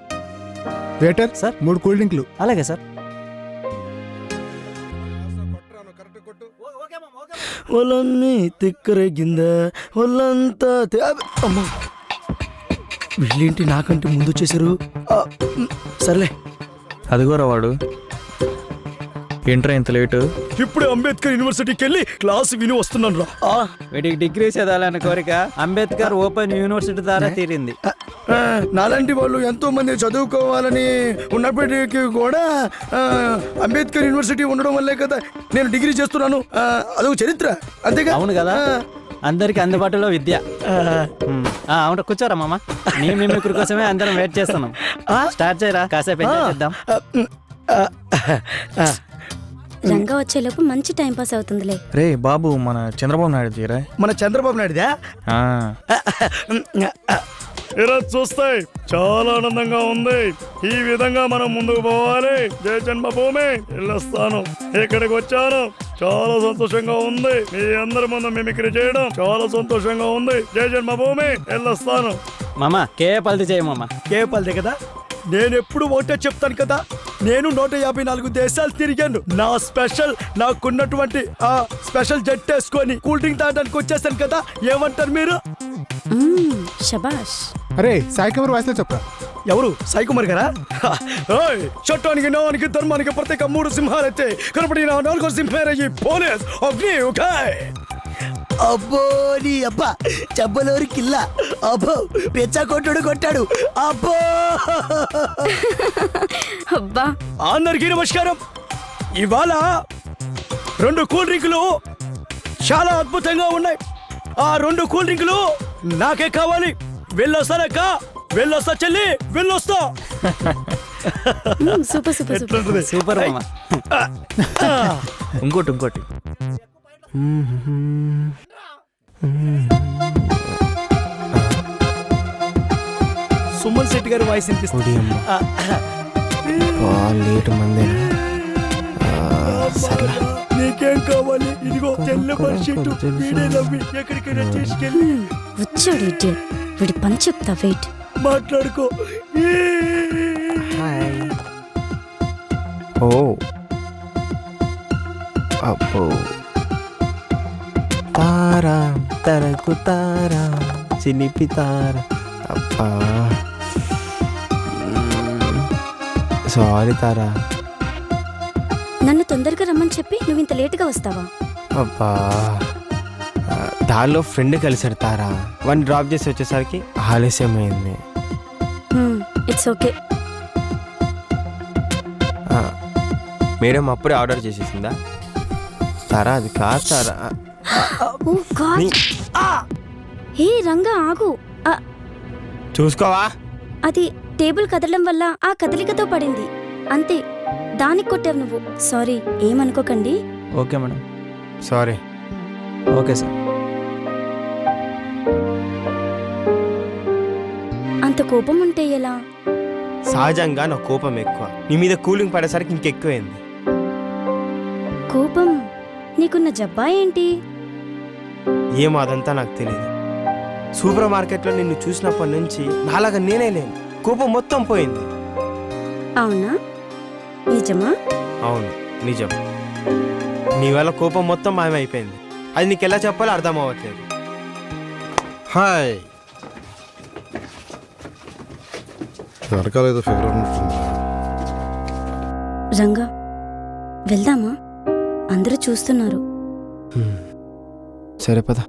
Waiter sir. 3 cool డ్రింక్లు. అలాగే సార్. ఒళ్ళన్నీ తిక్కరేగింద ఒళ్ళంతా అమ్మా, వీళ్ళేంటి నాకంటే ముందు వచ్చేసారు. సర్లే. అదిగోరా వాడు. ఏంట్రా ఇంత లేటు? ఇప్పుడే అంబేద్కర్ యూనివర్సిటీకి వెళ్ళి క్లాస్ విని వస్తున్నాను రా. వీటికి డిగ్రీ చదవాలన్న కోరిక అంబేద్కర్ ఓపెన్ యూనివర్సిటీ ద్వారా తీరింది. నాలాంటి వాళ్ళు ఎంతో మంది చదువుకోవాలని ఉన్నప్పటికీ కూడా అంబేద్కర్ యూనివర్సిటీ ఉండడం వల్లే కదా నేను డిగ్రీ చేస్తున్నాను. అదొక చరిత్ర, అంతేగా? అవును కదా, అందరికి అందుబాటులో విద్య. అవును, కూర్చోరా మామ. నీ మిమిక్రీ కోసమే అందరం వెయిట్ చేస్తున్నాం. స్టార్ట్ చేయరా, కాసేపు ఎంజాయ్ చేద్దాం. రంగా వచ్చేలోపు మంచి టైం పాస్ అవుతుందిలే. రే బాబు, మన చంద్రబాబు నాయుడు తీరా. మన చంద్రబాబు నాయుడుదా? ఇలా చూస్తే చాలా ఆనందంగా ఉంది. ఈ విధంగా మనం ముందుకు పోవాలి. జయ జన్మభూమి వెళ్ళొస్తాను. ఇక్కడికి వచ్చాను, చాలా సంతోషంగా ఉంది. మీ అందరి ముందు మిమిక్రీ చేయడం చాలా సంతోషంగా ఉంది. జయ జన్మభూమి వెళ్ళొస్తాను. మామ కే పల్ది చేయ మామ. కేపల్దే కదా, నేను ఎప్పుడు ఒకటే చెప్తాను కదా, నేను 154 దేశాలు తిరిగాను. నా స్పెషల్, నాకున్నటువంటి ఆ స్పెషల్ జెట్ వేసుకొని కూల్ డ్రింక్ తాగడానికి వచ్చేసాను కదా. ఏమంటారు మీరు? శబాష్. అరే సాయి కుమార్ వాయిస్లో చెప్పరా. ఎవరు? సాయి కుమార్ గారా? చట్టానికి, న్యాయానికి, ధర్మానికి ప్రత్యేక 3 సింహాలైతే కనపడిన 4వ సింహేర ఈ పోలీస్ అగ్ని. ఓకే, అబ్బో నీ అబ్బా చెప్పలోరి కిల్ల. అబ్బో పెచ్చా కొట్టుడు కొట్టాడు. అబ్బో అబ్బా అందరికీ నమస్కారం. ఇవాళ 2 కూల్ డ్రింకులు చాలా అద్భుతంగా ఉన్నాయి. ఆ 2 కూల్ డ్రింకులు నాకే కావాలి. వెళ్ళొస్తానక్క, వెళ్ళొస్తా చెల్లి, వెళ్ళొస్తా. Super super super. సూపర్ మామ. ఇంకోటి సుమన్ శెట్టి గారి వాయిస్ ఒడి అమ్మ. లేటు మందేనా సర్లే. నీకేం కావాలి? ఇదిగో తెల్ల బడ్షీట్. వీడే నవ్వి ఎక్కడికైనా తీసుకెళ్ళి వచ్చాడు idiot. వీడి పని చెప్తా వెయిట్. మాట్లాడుకో. ఓ అబ్బో తారా తరకు తారా చిలిపి తారా. అబ్బా సారీ తారా. నన్ను తొందరగా రమ్మని చెప్పి నువ్వు ఇంత లేటుగా వస్తావా? అబ్బా దానిలో ఫ్రెండ్ కలిసాడు తారా. వన్ డ్రాప్ చేసి వచ్చేసరికి ఆలస్యమైంది. It's okay. మేడం అప్పుడే ఆర్డర్ చేసేసిందా తారా? అది కాదు తారా. ఓ గాడ్. హే రంగా ఆగు. చూసుకోవా? అది టేబుల్ కదలడం వల్ల ఆ కదలికతో పడింది అంతే. దానికి కొట్టావు నువ్వు. సారీ, ఏమనుకోకండి. Okay madam. Sorry. Okay sir. అంత కోపం ఉంటే ఎలా? సహజంగా నా కోపం ఎక్కువ. నీ మీద కూలింగ్ పడేసరికి ఇంకెక్కువైంది. కోపం నీకున్న జబ్బా ఏంటి? ఏమో అదంతా నాకు తెలియదు. సూపర్ మార్కెట్లో నిన్ను చూసినప్పటి నుంచి నాలాగా నేనే లేను. కోపం మొత్తం పోయింది. అవునా? నిజమా? అవును నిజం. నీ వల్ల కోపం మొత్తం మాయమైపోయింది. అది నీకు ఎలా చెప్పాలో అర్థం అవ్వట్లేదు. హాయ్ వెనకాలేదో ఫీవర్ ఉన్నట్టుంది. రంగా వెళ్దామా? అందరూ చూస్తున్నారు. సరే పద.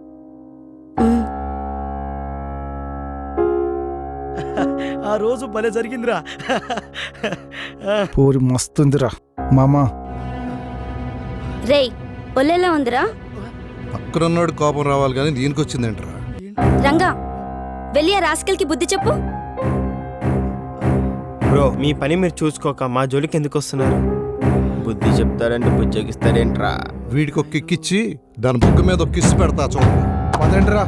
ఆ రోజు భలే జరిగిందిరా. పూరి మస్తుందిరా మామా. రేయ్ ఒళ్ళెలా ఉందిరా? పక్కనున్నోడు కోపం రావాలి కానీ దీనికి వచ్చిందేంట్రా? రంగా వెళ్ళి ఆ రాస్కెల్కి బుద్ధి చెప్పు. బ్రో మీ పని మీరు చూసుకోక మా జోలికి ఎందుకు వస్తున్నారు? బుద్ధి చెప్తారంటే బుజ్జగిస్తారేంట్రా? వీడికి ఒక కిక్కిచ్చి దాని బుగ్గ మీద ఒక కిస్సు పెడతా చూడండి. పదండిరా.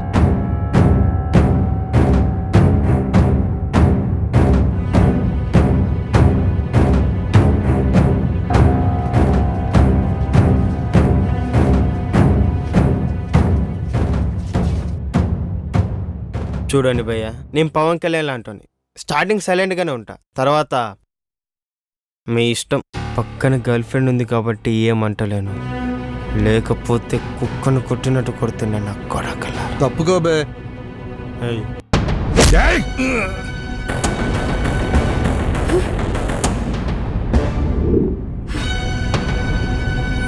చూడండి భయ్య, నేను పవన్ కళ్యాణ్ లాంటి స్టార్టింగ్ సైలెంట్గానే ఉంటా, తర్వాత మీ ఇష్టం. పక్కన గర్ల్ ఫ్రెండ్ ఉంది కాబట్టి ఏమంటలేను, లేకపోతే కుక్కను కొట్టినట్టు కొడుతున్నా నా కొడకలా. తప్పుకో బే.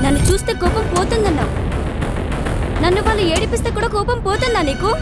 నన్ను చూస్తే కోపం పోతుందన్నావు. నన్ను వాళ్ళు ఏడిపిస్తే కూడా కోపం పోతుందా నీకు?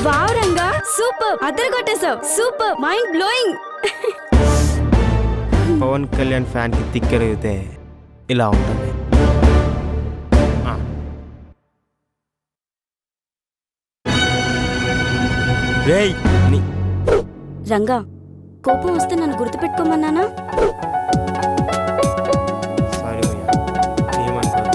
వావ్ రంగా, సూపర్, అద్దరు కొట్టేశావు, super, mind blowing. Pawan Kalyan ఫ్యాన్కి తిక్కెరిగితే ఇలా ఉంటుంది. రేయ్ నీ రంగా, కోపం వస్తే నన్ను గుర్తుపెట్టుకోమన్నానా? సారీ భయ్యా, ఏమనుకోదు.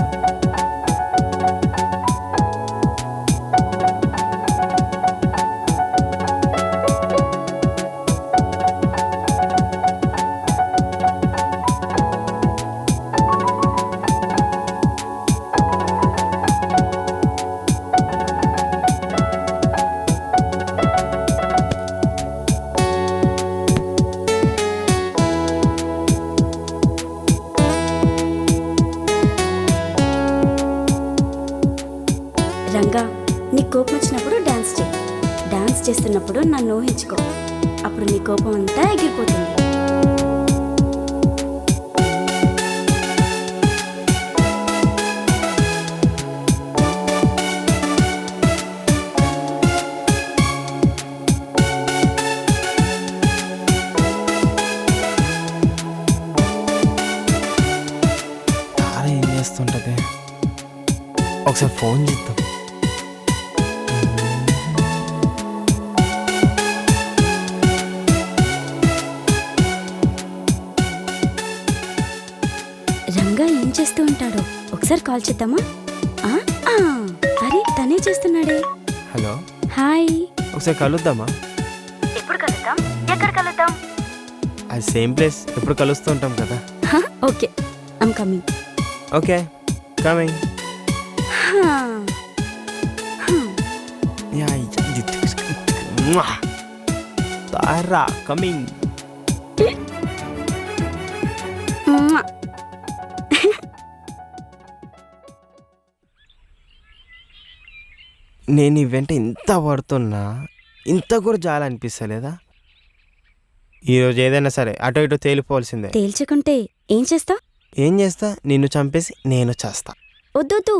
రంగా, నీ కోపం వచ్చినప్పుడు డాన్స్ చేయి. డాన్స్ చేస్తున్నప్పుడు నన్ను ఊహించుకో. అప్పుడు నీ కోపం అంతా ఎగిరిపోతుంది. తార ఏం చేస్తుంటది? ఒకసారి ఫోన్ చేద్దాం. రంగా ఏం చేస్తూ ఉంటాడో ఒకసారి కాల్ చేద్దామా? ఆ, ఆ, అరే తనే చేస్తున్నాడే. Hello, hi. ఒకసారి కలుద్దామా? ఎప్పుడు కలుద్దాం? ఎక్కడ కలుద్దాం? అది సేమ్ ప్లేస్, ఎప్పుడు కలుస్తూ ఉంటాం కదా. Okay, I'm coming. Okay, coming. Tara coming. నేను ఈ వెంట ఇంత పడుతున్నా ఇంత కూడా జాలనిపిస్తలేదా? ఈరోజు ఏదైనా సరే అటు ఇటు తేలిపోవాల్సిందే. తేల్చుకుంటే ఏం చేస్తా? ఏం చేస్తా? నిన్ను చంపేసి నేను చేస్తా. వద్దొద్దు,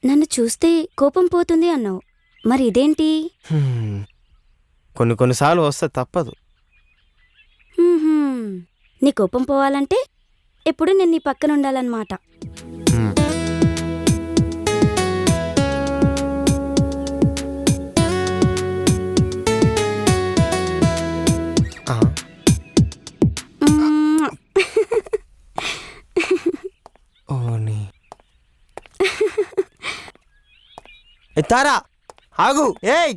నన్ను చూస్తే కోపం పోతుంది అన్నావు, మరి ఇదేంటి? కొన్నిసార్లు వస్తే తప్పదు. నీ కోపం పోవాలంటే ఎప్పుడు నేను నీ పక్కన ఉండాలన్నమాట. ఓని తారా ఆగు. ఏయ్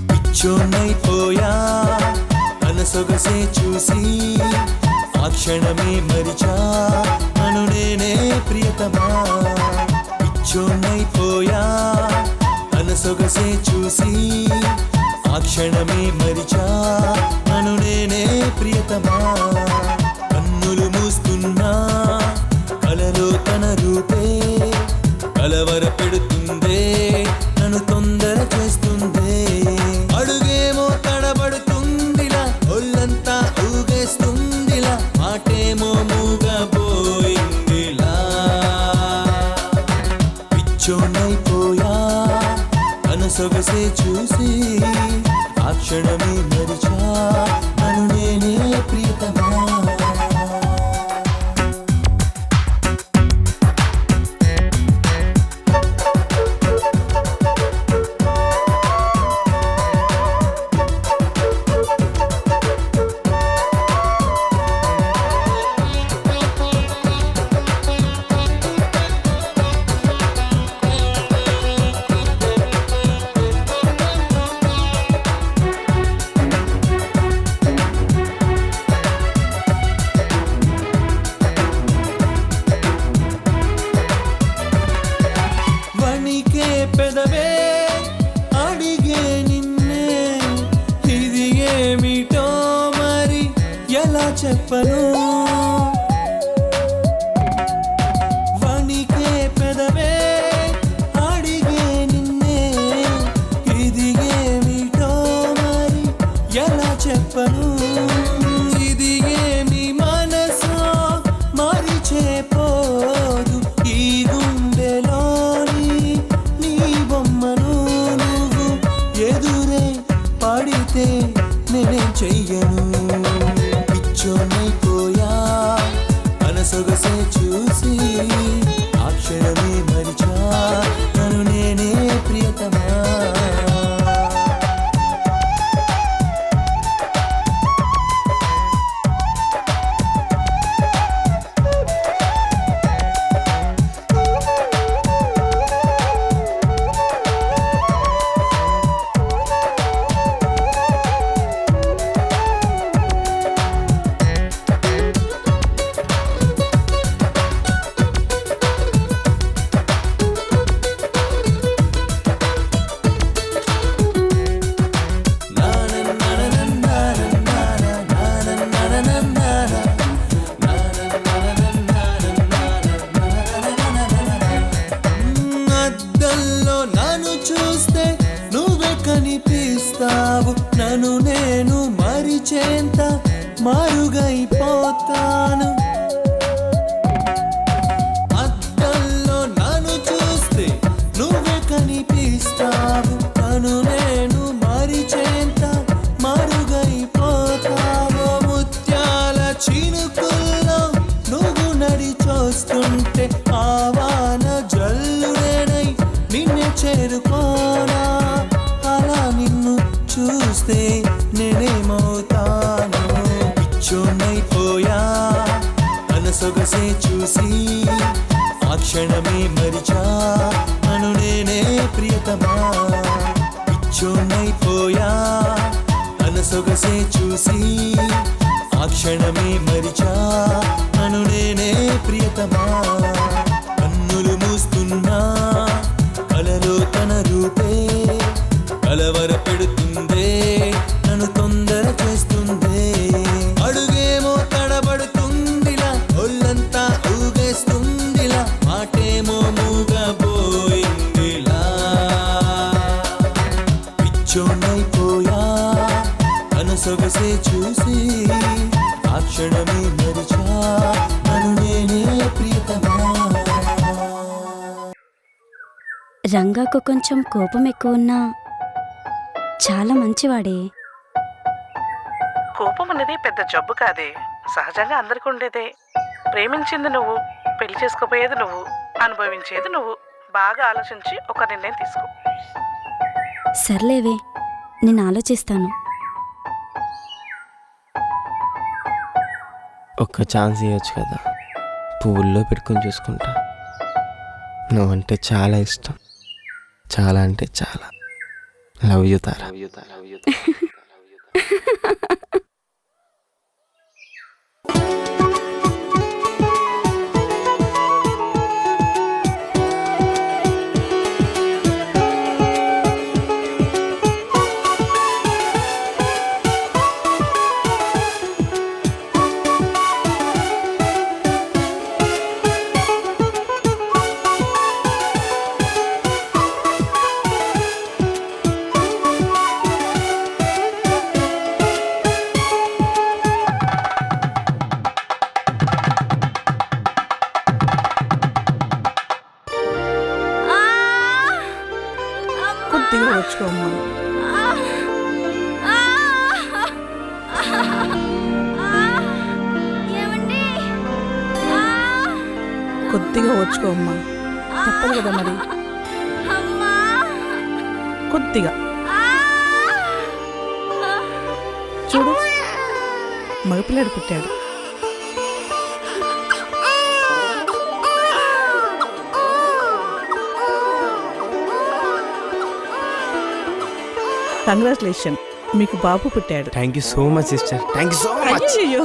పిచ్చోనైపోయా తన సొగసే చూసి ఆ క్షణమే మరిచా నన్ను నేనే ప్రియతమా. పిచ్చోనైపోయా తన సొగసే చూసి ఆ క్షణమే మరిచా నన్ను నేనే ప్రియతమా. కన్నులు మూస్తున్నా కలలో తన రూపే కలవర పెడుతుందే, నన్ను తొందర చేస్తుందే. అడుగేమో తడ క్షణమే మరిచా నన్ను నేనే ప్రియతమా. వణికే పెదవే అడిగే నిన్నే, ఇది ఏమిటో మరి ఎలా చెప్పను. వణికే పెదవే అడిగే నిన్నే, ఇది ఏమిటో మరి ఎలా చెప్పను. ఇది ఏమి మనసో మరిచేపోదు ఈ గుండెలోని నీ బొమ్మను. నువ్వు ఎదురే పడితే నేనేం చెయ్యను. పిచ్చోనైపోయా మనసొగసే చూసి ఆ క్షణమే మరిచా నన్ను నేనే ప్రియతమా. అద్దంలో నన్ను చూస్తే నువ్వే కనిపిస్తావు. నన్ను నేను మరిచేంత మారుగైపోతాను. అద్దంలో నన్ను చూస్తే నువ్వే కనిపిస్తావు. నన్ను నేను మరిచేంత మారుగైపోతావు. ముత్యాల చినుకుల్లో నువ్వు నడిచొస్తుంటే ఆవాన జల్లుడేనై నిన్నే చేరుకోనా. అలా నిన్ను చూస్తే నేనేమవుతాను. పిచ్చోనైపోయా తన సొగసే చూసి ఆ క్షణమే మరిచా నన్ను నేనే ప్రియతమా. పిచ్చోనైపోయా తన సొగసే చూసి ఆ క్షణమే మరిచా నన్ను నేనే ప్రియతమా. కన్నులు మూస్తున్నా కలలో తన రూపే కలవర పెడుతుందే, నన్ను తొందర చేస్తుందే. అడుగేమో తడబడుతుందిలా, ఒళ్ళంతా ఊగేస్తుందిలా, మాటేమో మూగబోయిందిలా. పిచ్చోనైపోయా తన సొగసే చూసి ఆ క్షణమే మరిచా నన్ను నేనే ప్రియతమా. రంగాకు కొంచెం కోపం ఎక్కువ ఉన్నా చాలా మంచివాడే. కోపం అనేది పెద్ద జబ్బు కాదే, సహజంగా అందరికీ ఉండేదే. ప్రేమించింది నువ్వు, పెళ్లి చేసుకోపోయేది నువ్వు, అనుభవించేది నువ్వు. బాగా ఆలోచించి ఒక నిర్ణయం తీసుకో. సర్లేవే, నేను ఆలోచిస్తాను. ఒక్క ఛాన్స్ ఇవ్వచ్చు కదా, పువ్వుల్లో పెట్టుకొని చూసుకుంటా. నువ్వంటే చాలా ఇష్టం, చాలా అంటే చాలా. లవ్ యూ తారా. కొద్దిగా ఓర్చుకో అమ్మా, తప్పదు కదా మరి. కొద్దిగా చూడు, మగపిల్లాడు పుట్టాడు. కంగ్రాచులేషన్, మీకు బాబు పుట్టాడు. Thank you so much sister, thank you so much. అయ్యయ్యో.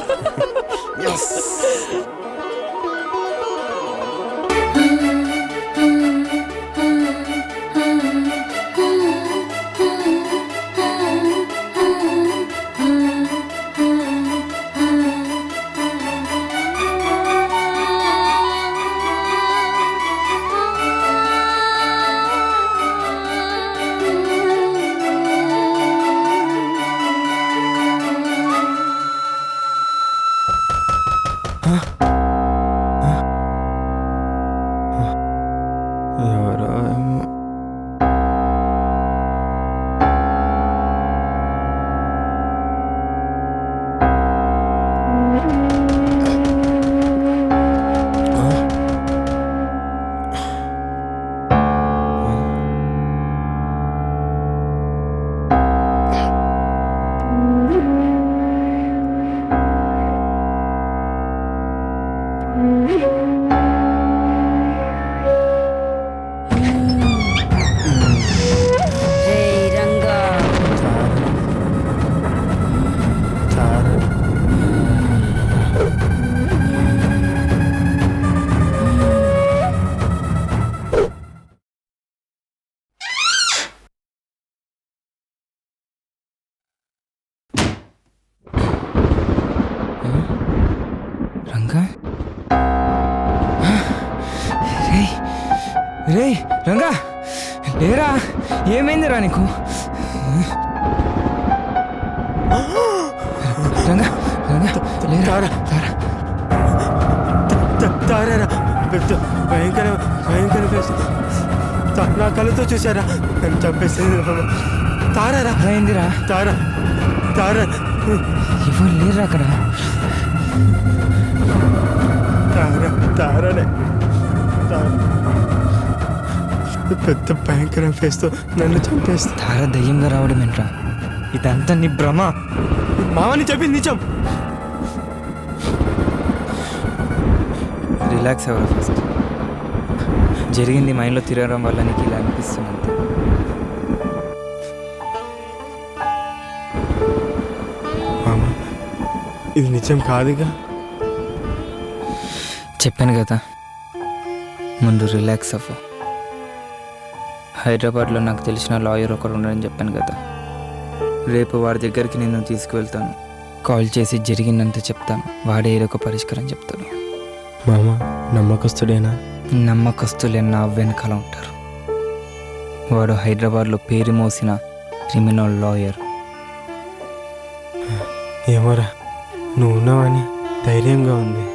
ఎవరో ఏమో. రేయ్ రంగా, రంగా, రేయ్ రేయ్ రంగా, లేరా, ఏమైందిరా నీకు? రంగా రంగా, లేరా, తారా. తారారా, పెద్ద భయంకర భయంకర ఫేస్. నా కళ్ళతో చూసారా, నన్ను చంపేసేది. తారారా, అలా అయిందిరా? తారా తారా ఎవరు లేరా అక్కడ? తారా తారానే పెద్ద భయంకర ఫేస్తో నన్ను చంపేస్తా. తార దయ్యంగా రావడం ఏంట్రా? ఇదంతా నీ భ్రమ. మామని చెప్పింది నిజం. రిలాక్స్ అవ్వరా ఫస్ట్. జరిగింది మైండ్లో తిరగడం వల్ల నీకు ఇలా అనిపిస్తుంది అంతే. మామ, ఇది నిజం కాదుగా. చెప్పాను కదా, ముందు రిలాక్స్ అవ్వు. హైదరాబాద్లో నాకు తెలిసిన లాయర్ ఒకరు ఉన్నారని చెప్పాను కదా, రేపు వాడి దగ్గరికి నేను తీసుకువెళ్తాను. కాల్ చేసి జరిగిందంతా చెప్తాను. వాడే ఏదో ఒక పరిష్కారం చెప్తాడు. మామ నమ్మకస్తుడేనా? నమ్మకస్తులే నా వెనకాల ఉంటారు. వాడు హైదరాబాద్లో పేరు మోసిన క్రిమినల్ లాయర్. ఏమోరా, నువ్వు ఉన్నావని ధైర్యంగా ఉంది.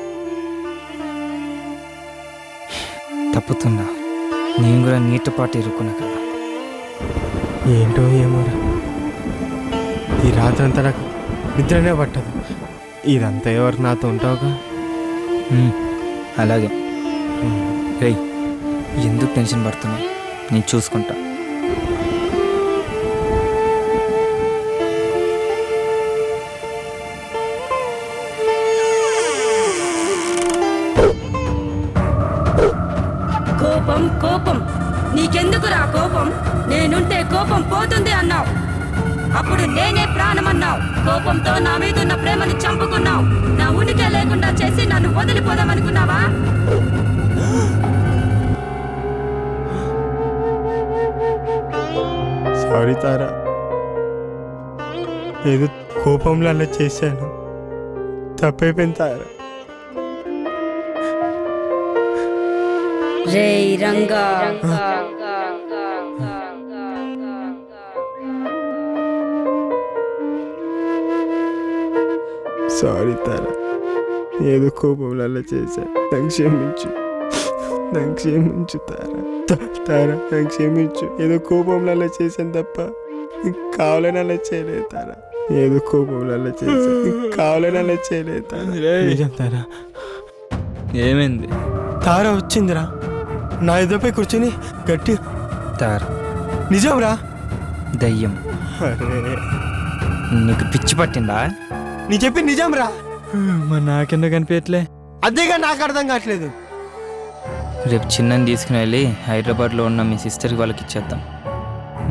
తప్పుతుందా? నేను కూడా నీతో పాటు ఇరుక్కున్నా కదా. ఏంటో ఏమోరా, ఈ రాత్రంతా నాకు నిద్రనే పట్టదు. ఇదంతా ఎవరు నాతో ఉంటావుగా. అలాగే. రేయ్, ఎందుకు టెన్షన్ పడుతున్నావు? నేను చూసుకుంటా. కోపం కోపం, నీకెందుకురా కోపం? నేనుంటే కోపం పోతుంది అన్నావు, అప్పుడు నేనే ప్రాణమన్నావు. కోపంతో నా మీదున్న ప్రేమని చంపుకున్నావు. నా ఉనికి లేకుండా చేసి నన్ను వదిలిపోదామనుకున్నావా? సారీ తారా, ఏదో కోపంలో అలా చేశాను. తప్పైపోయింది తారా. రేయ్ రంగా, సారీ తారా, ఏదో కోపంలో అలా చేశాను. నాకు క్షమించు, నాకు క్షమించు తారా. తారా, నాకు క్షమించు. ఏదో కోపంలో అలా చేశాను తప్ప కావాలని అలా చేయలేదు తారా. ఏదో కోపంలో అలా చేశాను, కావాలని అలా చేయలేదు తారా. నిజం తారా. ఏమైంది? తార వచ్చిందిరా నా ఎదురుపై కూర్చొని గట్టి తార నిజంరా దయ్యం. నీకు పిచ్చి పట్టిందా? నీ చెప్పి నిజంరా. మరి నాకెందుకు కనిపించట్లే? అదేగా నాకు అర్థం కావట్లేదు. రేపు చిన్నని తీసుకుని వెళ్ళి హైదరాబాద్లో ఉన్న మీ సిస్టర్కి వాళ్ళకి ఇచ్చేద్దాం.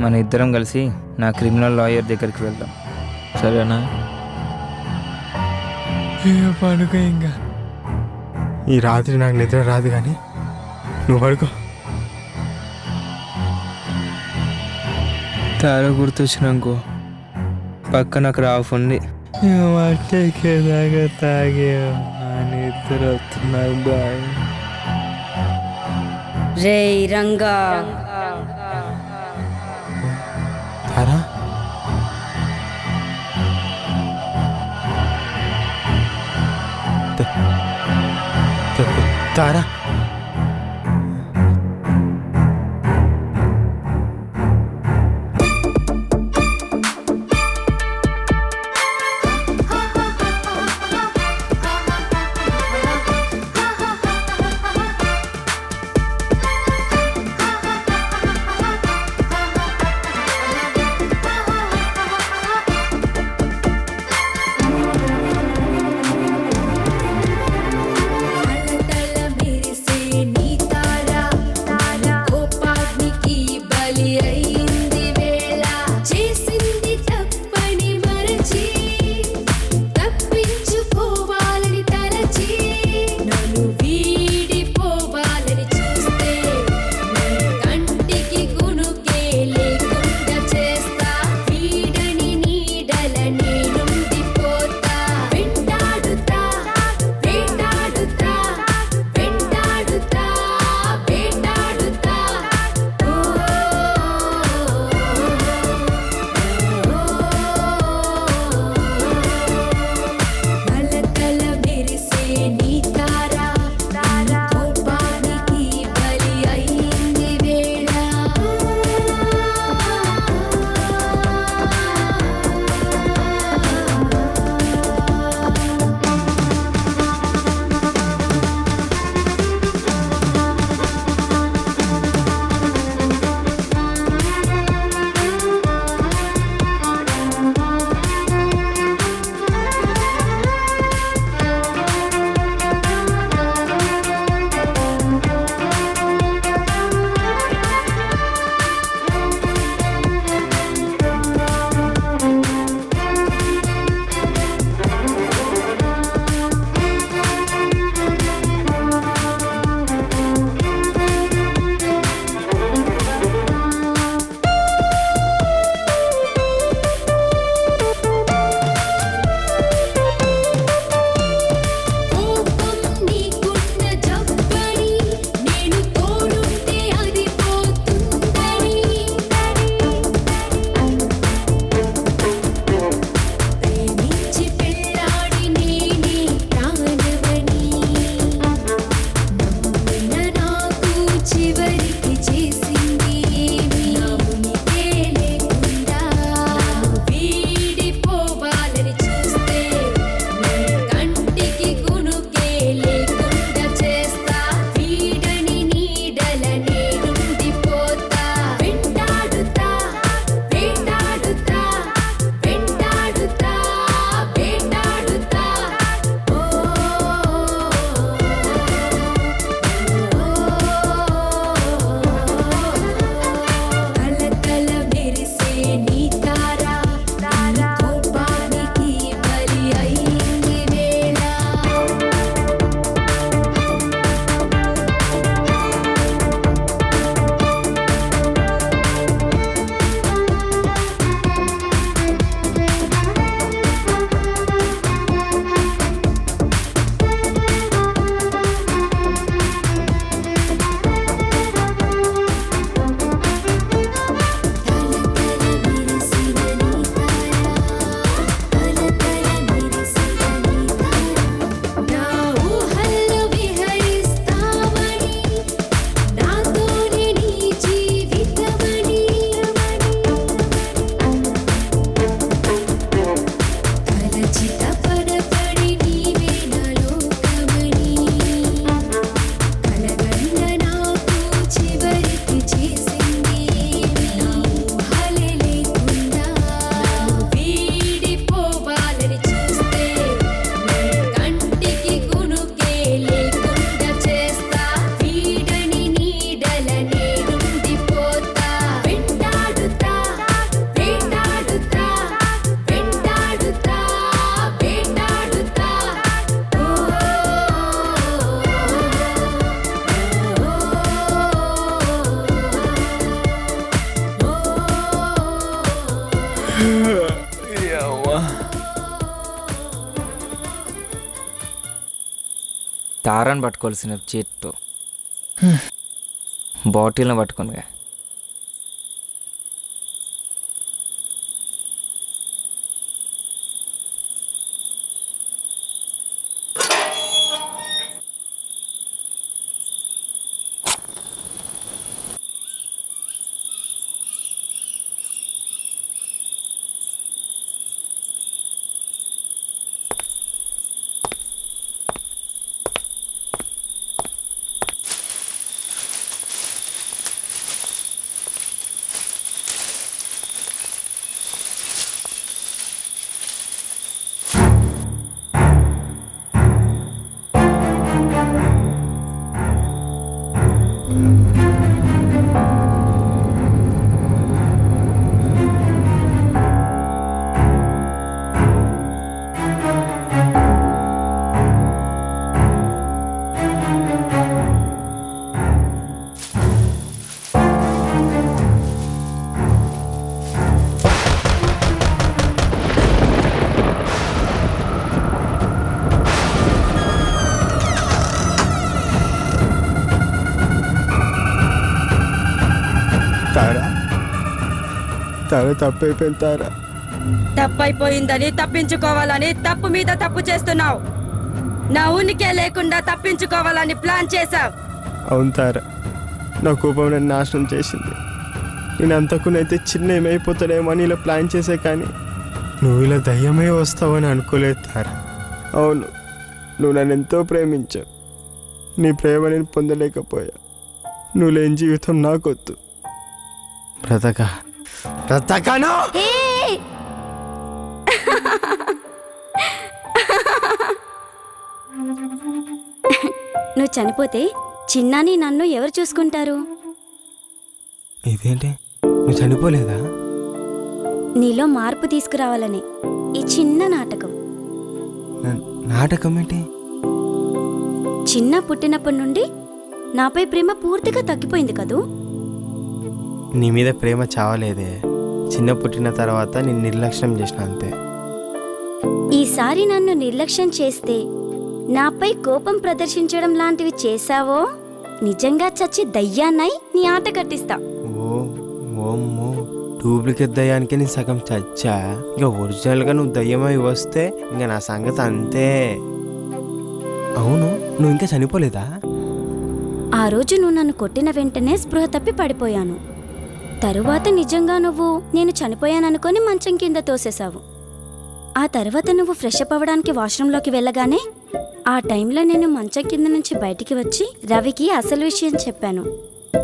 మన ఇద్దరం కలిసి నా క్రిమినల్ లాయర్ దగ్గరికి వెళ్దాం, సరేనా? పడుకో ఇంకా. ఈ రాత్రి నాకు నిద్ర రాదు కానీ నువ్వు పడుకో. తార గుర్తొచ్చినాకో పక్క నాకు రాఫ్ ఉంది. దాకా తాగే నిద్ర వస్తున్నాయి బాయ్. రే రంగా, తారా తారా తల మెరిసే తారాన్ని పట్టుకోవాల్సిన చేత్తో బాటిల్ని పట్టుకునిగా. తారా తారా తప్పైపోయింది తారా. తప్పైపోయిందని తప్పించుకోవాలని తప్పు మీద తప్పు చేస్తున్నావు. నా ఉనికే లేకుండా తప్పించుకోవాలని ప్లాన్ చేశావు. అవును తారా, నా కోపం నన్ను నాశనం చేసింది. నేను అంతకునైతే చిన్న ఏమైపోతాడేమో అని ఇలా ప్లాన్ చేసే, కానీ నువ్వు ఇలా దయ్యమే వస్తావని అనుకోలేదు తారా. అవును, నువ్వు నన్ను ఎంతో ప్రేమించావు. నీ ప్రేమ నేను పొందలేకపోయా. నువ్వు లేని జీవితం నాకొద్దు. బ్రతకను. నువ్వు చనిపోతే చిన్నాని నన్ను ఎవరు చూసుకుంటారు? ఇదేంటి, నువ్వు చనిపోలేదా? నీలో మార్పు తీసుకురావాలని ఈ చిన్న నాటకం. నాటకం ఏంటి? చిన్న పుట్టినప్పటి నుండి నాపై ప్రేమ పూర్తిగా తగ్గిపోయింది కదూ. నీ మీద ప్రేమ చావలేదే, చిన్న పుట్టిన తర్వాత నేను నిర్లక్ష్యం చేసిన అంతే. ఈసారి నన్ను నిర్లక్ష్యం చేస్తే, నాపై కోపం ప్రదర్శించడం లాంటివి చేశావో నిజంగా చచ్చి దయ్యాన్నై నీ ఆట కట్టిస్తా. ఓమ్మో, డూప్లికేట్ దయ్యానికి నేను సగం చచ్చా. ఇక ఒరిజినల్గా నువ్వు దయ్యమై వస్తే ఇంకా నా సంగతి అంతే. అవును, నువ్వు ఇంకా చనిపోలేదా? ఆ రోజు నువ్వు నన్ను కొట్టిన వెంటనే స్పృహ తప్పి పడిపోయాను. తరువాత నిజంగా నువ్వు నేను చనిపోయాననుకొని మంచం కింద తోసేశావు. ఆ తర్వాత నువ్వు ఫ్రెష్ అప్ అవ్వడానికి వాష్రూమ్లోకి వెళ్ళగానే ఆ టైంలో నేను మంచం కింద నుంచి బయటికి వచ్చి రవికి అసలు విషయం చెప్పాను.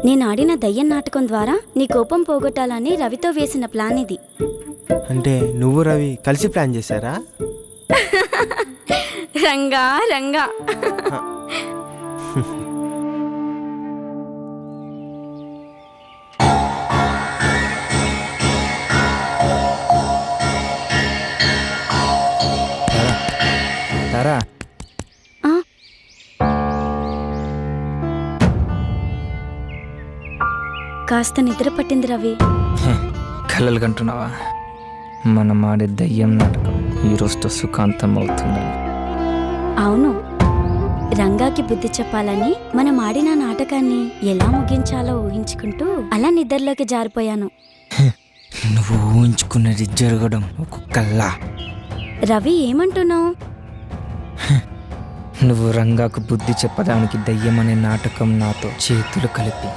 నేను ఆడిన దయ్యం నాటకం ద్వారా నీ కోపం పోగొట్టాలని రవితో వేసిన ప్లాన్ ఇది. అంటే నువ్వు రవి కలిసి ప్లాన్ చేశారా? రంగా రంగా. తారా, కాస్త నిద్ర పట్టింది రవి. కలలు కంటున్నావా? మనం ఆడే దయ్యం నాటకం ఈ రోజుతో సుఖాంతం అవుతుందని. అవును, రంగాకి బుద్ధి చెప్పాలని మనం ఆడిన నాటకాన్ని ఎలా ముగించాలో ఊహించుకుంటూ అలా నిద్రలోకి జారిపోయాను. నువ్వు ఊహించుకున్నది జరగడం ఒక్కొక్కల్లా. రవి ఏమంటున్నావు? నువ్వు రంగాకు బుద్ధి చెప్పడానికి దయ్యం అనే నాటకం నాతో చేతులు కలిపి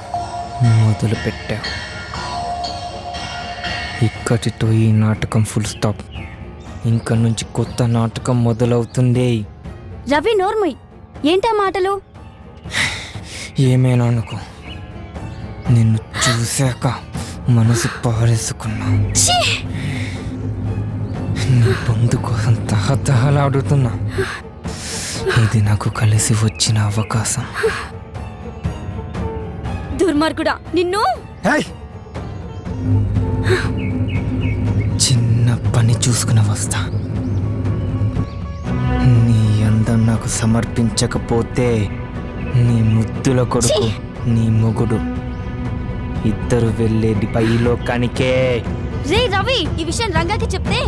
మొదలు పెట్టావు. ఇక్కడితో ఈ నాటకం ఫుల్ స్టాప్. ఇంక నుంచి కొత్త నాటకం మొదలవుతుంది. రవి నోర్మయ్, ఏంటా మాటలు? ఏమైనా అనుకో, నిన్ను చూశాక మనసు పారేసుకున్నా. నీ బంధు కోసం తహతహలాడుతున్నా. ఇది నాకు కలిసి వచ్చిన అవకాశం. దుర్మార్గుడా, నిన్ను! చిన్న పని చూసుకుని వస్తా. నీ అందం నాకు సమర్పించకపోతే నీ ముద్దుల కొడుకు, నీ మొగుడు ఇద్దరు వెళ్ళేది పై లోకానికే. రే రవి, ఈ విషయం రంగాకి చెప్తే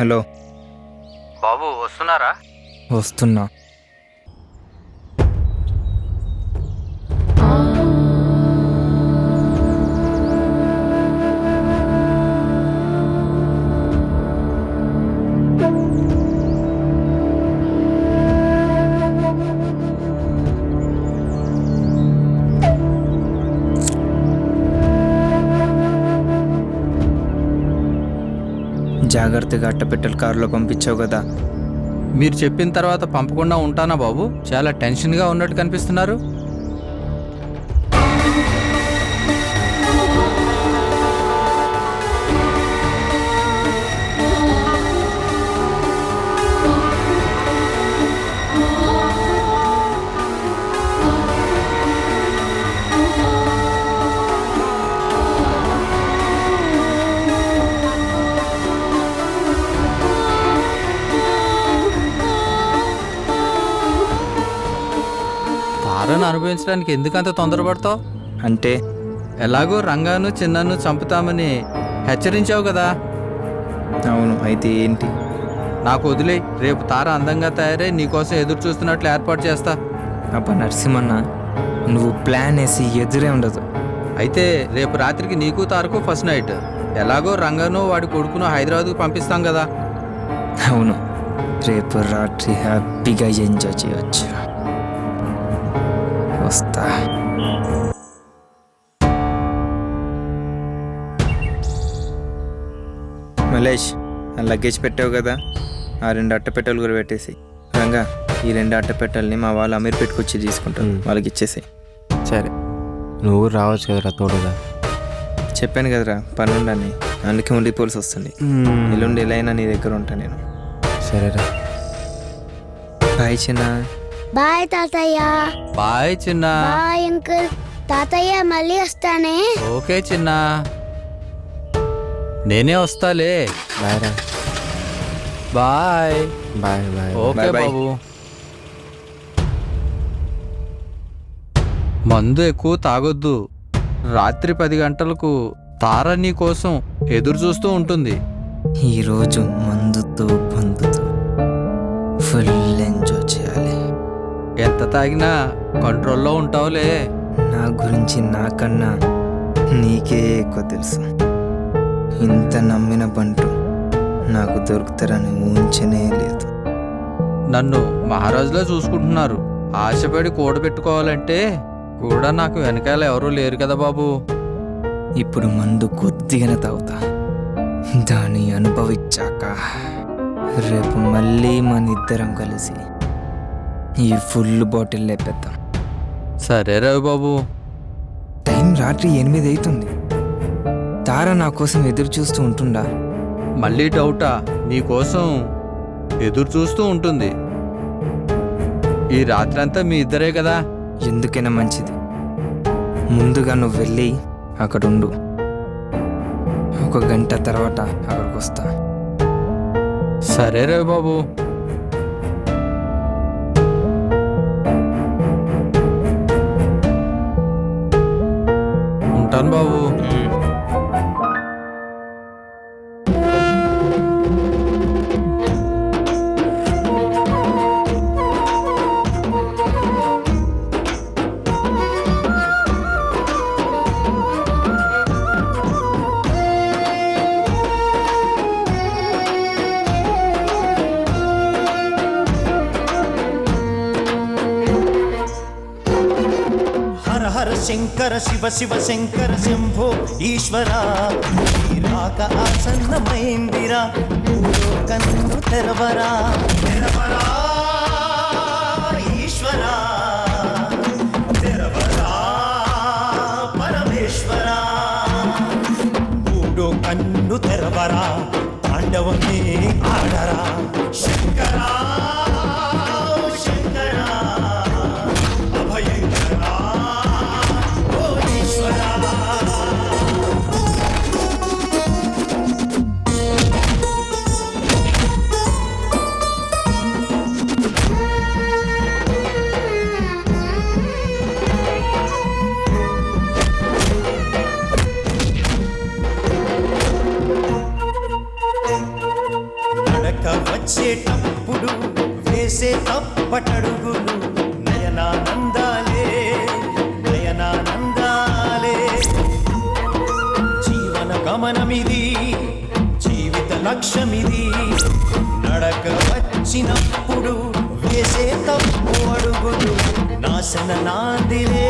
హలో బాబు వస్తున్నారా? వస్తున్నా. జాగ్రత్తగా అట్టపెట్టెలు కారులో పంపించావు కదా. మీరు చెప్పిన తర్వాత పంపకుండా ఉంటానా బాబు? చాలా టెన్షన్గా ఉన్నట్టు కనిపిస్తున్నారు. తారను అనుభవించడానికి ఎందుకంత తొందరపడతావు? అంటే ఎలాగో రంగాను చిన్నను చంపుతామని హెచ్చరించావు కదా. అవును, అయితే ఏంటి? నాకు వదిలే. రేపు తార అందంగా తయారై నీకోసం ఎదురు చూస్తున్నట్లు ఏర్పాటు చేస్తా. అబ్బా నరసింహన్న, నువ్వు ప్లాన్ వేసి ఎదురే ఉండదు. అయితే రేపు రాత్రికి నీకు తారకు ఫస్ట్ నైట్. ఎలాగో రంగాను వాడి కొడుకును హైదరాబాద్కు పంపిస్తాం కదా. అవును, రేపు రాత్రి హ్యాపీగా ఎంజాయ్ చేయొచ్చు. వస్తా. మలేష్, ఆ లగేజ్ పెట్టావు కదా, ఆ 2 అట్టపెట్టెలు కూడా పెట్టేసి. రంగా, ఈ 2 అట్టపెట్టెల్ని మా వాళ్ళు అమీర్ పెట్టుకొచ్చి తీసుకుంటాను, వాళ్ళకి ఇచ్చేసి. సరే, నువ్వు రావచ్చు కదరా తోడుగా. చెప్పాను కదరా పని ఉండని, అందుకే ఉండిపోవాల్సి వస్తుంది. ఎల్లుండి ఎలా అయినా నీ దగ్గర ఉంటా నేను. సరేరా. బాయ్ చిన్న. బాయ్ తాతయ్య. బాయ్ చిన్న. Bye uncle. తాతయ్య మళ్ళీ వస్తానే. ఓకే చిన్న, నేనే వస్తాలే. బాయ్ రా. Bye. Bye bye. Okay bye bye. బాబు. మందు ఎక్కువ తాగొద్దు. రాత్రి 10 గంటలకు తార నీ కోసం ఎదురు చూస్తూ ఉంటుంది. ఈరోజు మందుతో బందుతో ఫుల్ ఎంజాయ్ చేయాలి. ఎంత తాగినా కంట్రోల్లో ఉంటావులే. నా గురించి నాకన్నా నీకే ఎక్కువ తెలుసు. ఇంత నమ్మిన బంటు నాకు దొరుకుతారని ఊహించనే లేదు. నన్ను మహారాజులా చూసుకుంటున్నారు. ఆశపడి కూడబెట్టుకోవాలంటే కూడా నాకు వెనకాల ఎవరూ లేరు కదా బాబు. ఇప్పుడు మందు కొద్దిగానే తాగుతా. దాన్ని అనుభవించాక రేపు మళ్ళీ మన ఇద్దరం కలిసి ఈ ఫుల్ బాటిల్ లేపేద్దాం. సరే రవి బాబు. టైం రాత్రి 8 అవుతుంది. తార నా కోసం ఎదురు చూస్తూ ఉంటుందా? మళ్ళీ డౌటా? నీకోసం ఎదురు చూస్తూ ఉంటుంది. ఈ రాత్రంతా మీ ఇద్దరే కదా. ఎందుకైనా మంచిది. ముందుగా నువ్వు వెళ్ళి అక్కడ ఉండు. 1 గంట తర్వాత అక్కడికి వస్తా. సరే రవి బాబు. ఉంటాను బాబు. హర హర శంకర శివ శివ శంకర శంభో ఈశ్వర, రాక ఆసన్నమైందిరా, కన్ను తెరవరా తెరవరా ఈశ్వర, తెరవరా పరమేశ్వర, మూడో కన్ను తెరవరా, తాండవమే ఆడరా శంకరా శంకరా అభయంకరా ఓ ఈశ్వరా. తప్పటడుగులు నయనానందాలే నయనానందాలే జీవన గమనమిది జీవిత లక్ష్యమిది నడక వచ్చినప్పుడు వేసే తప్పు అడుగులు నాశన నాందిలే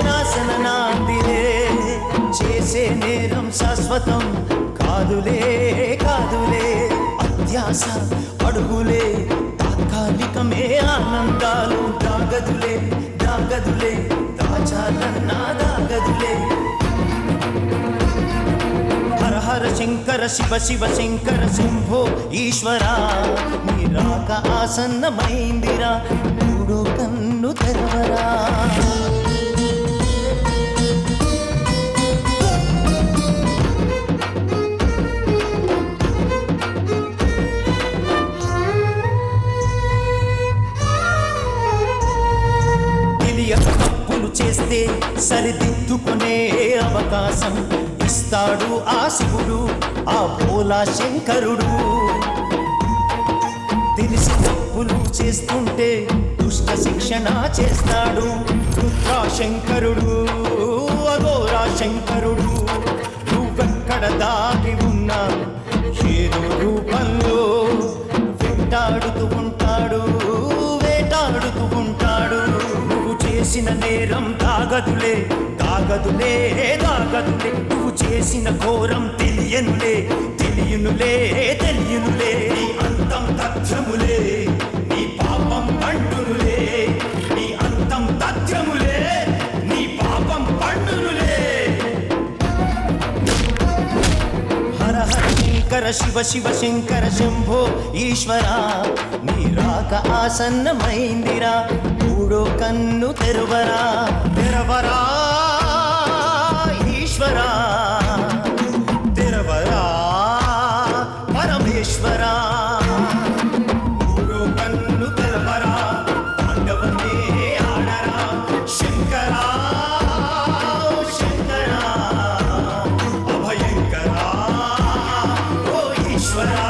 నాశన నాందిలే చేసే నేరం శాశ్వతం కాదులే కాదులే అత్యాస అడుగులే తాత్కాలికమే ఆనందాలు దాగదులే దాగదులే దాచాలన్నా దాగదులే హర హర శంకర శివ శివ శంకర శంభో ఈశ్వరా నీ రాక ఆసన్నమైందిరా మూడో కన్ను తెరవరా తెలియక తప్పులు చేస్తే సరిదిద్దుకునే అవకాశం ఇస్తాడు ఆ శివుడు ఆ భోలా శంకరుడు తెలిసి తప్పులు చేస్తుంటే దుష్ట శిక్షణ చేస్తాడు రుద్రా శంకరుడు అఘోరా శంకరుడు నువ్వెక్కడ దాగి ఉన్నా ఏదో రూపంలో వెంటాడుతూ ఉంటాడు వేటాడుతూ ఉంటాడు నువ్వు చేసిన నేరం దాగదులే దాగదులే దాగదులే నువ్వు చేసిన ఘోరం తెలియనులే తెలియనులే తెలియనులే నీ అంతం తథ్యములే నీ పాపం పండునులే నీ అంతం తథ్యములే నీ పాపం పండునులే హర హర శంకర శివ శివ శంకర శంభో ఈశ్వరా నీ రాక ఆసన్నమైందిరా మూడో కన్ను తెరవరా తెరవరా ఈశ్వరా తెరవరా పరమేశ్వరా మూడో కన్ను తెరవరా తాండవమే ఆడరా శంకరా శంకరా అభయంకరా ఓ ఈశ్వరా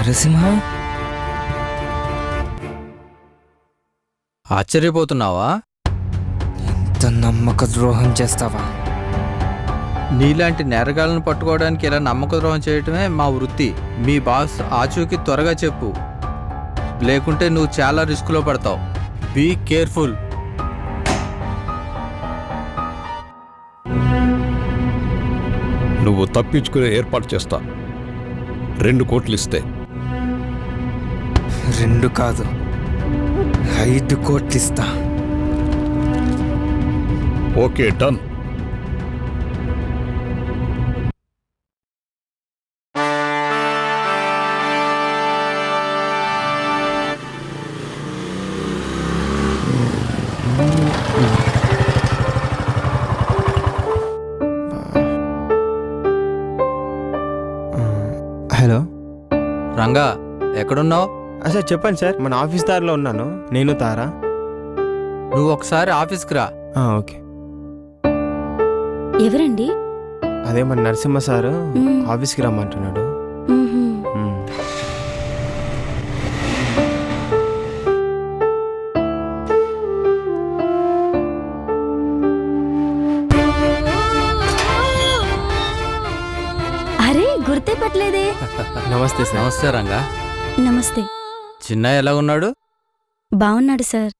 నరసింహ ఆశ్చర్యపోతున్నావా? ఇంత నమ్మక ద్రోహం చేస్తావా? నీలాంటి నేరగాళ్ళను పట్టుకోవడానికి ఇలా నమ్మక ద్రోహం చేయటమే మా వృత్తి. మీ బాస్ ఆచూకీ త్వరగా చెప్పు, లేకుంటే నువ్వు చాలా రిస్క్లో పడతావు. Be careful. నువ్వు తప్పించుకునే ఏర్పాటు చేస్తా. 2 కోట్లు ఇస్తే 2 కాదు 5 కోట్లు ఇస్తా. Okay, done. హలో రంగా, ఎక్కడున్నావు? సార్ చెప్పండి సార్. మన ఆఫీస్ దారిలో ఉన్నాను, నేను తారా. నువ్వు ఒకసారి ఆఫీస్కి రా. ఓకే. ఎవరండి? అదే మన నరసింహ సారు మ్మ్. ఆఫీస్కి రమ్మంటున్నాడు. మ్మ్హ్మ్. మ్మ్. అరే గుర్తే పట్టలేదే. నమస్తే సార్. నమస్తే రంగా. నమస్తే. చిన్న ఎలా ఉన్నాడు? బాగున్నాడు సార్.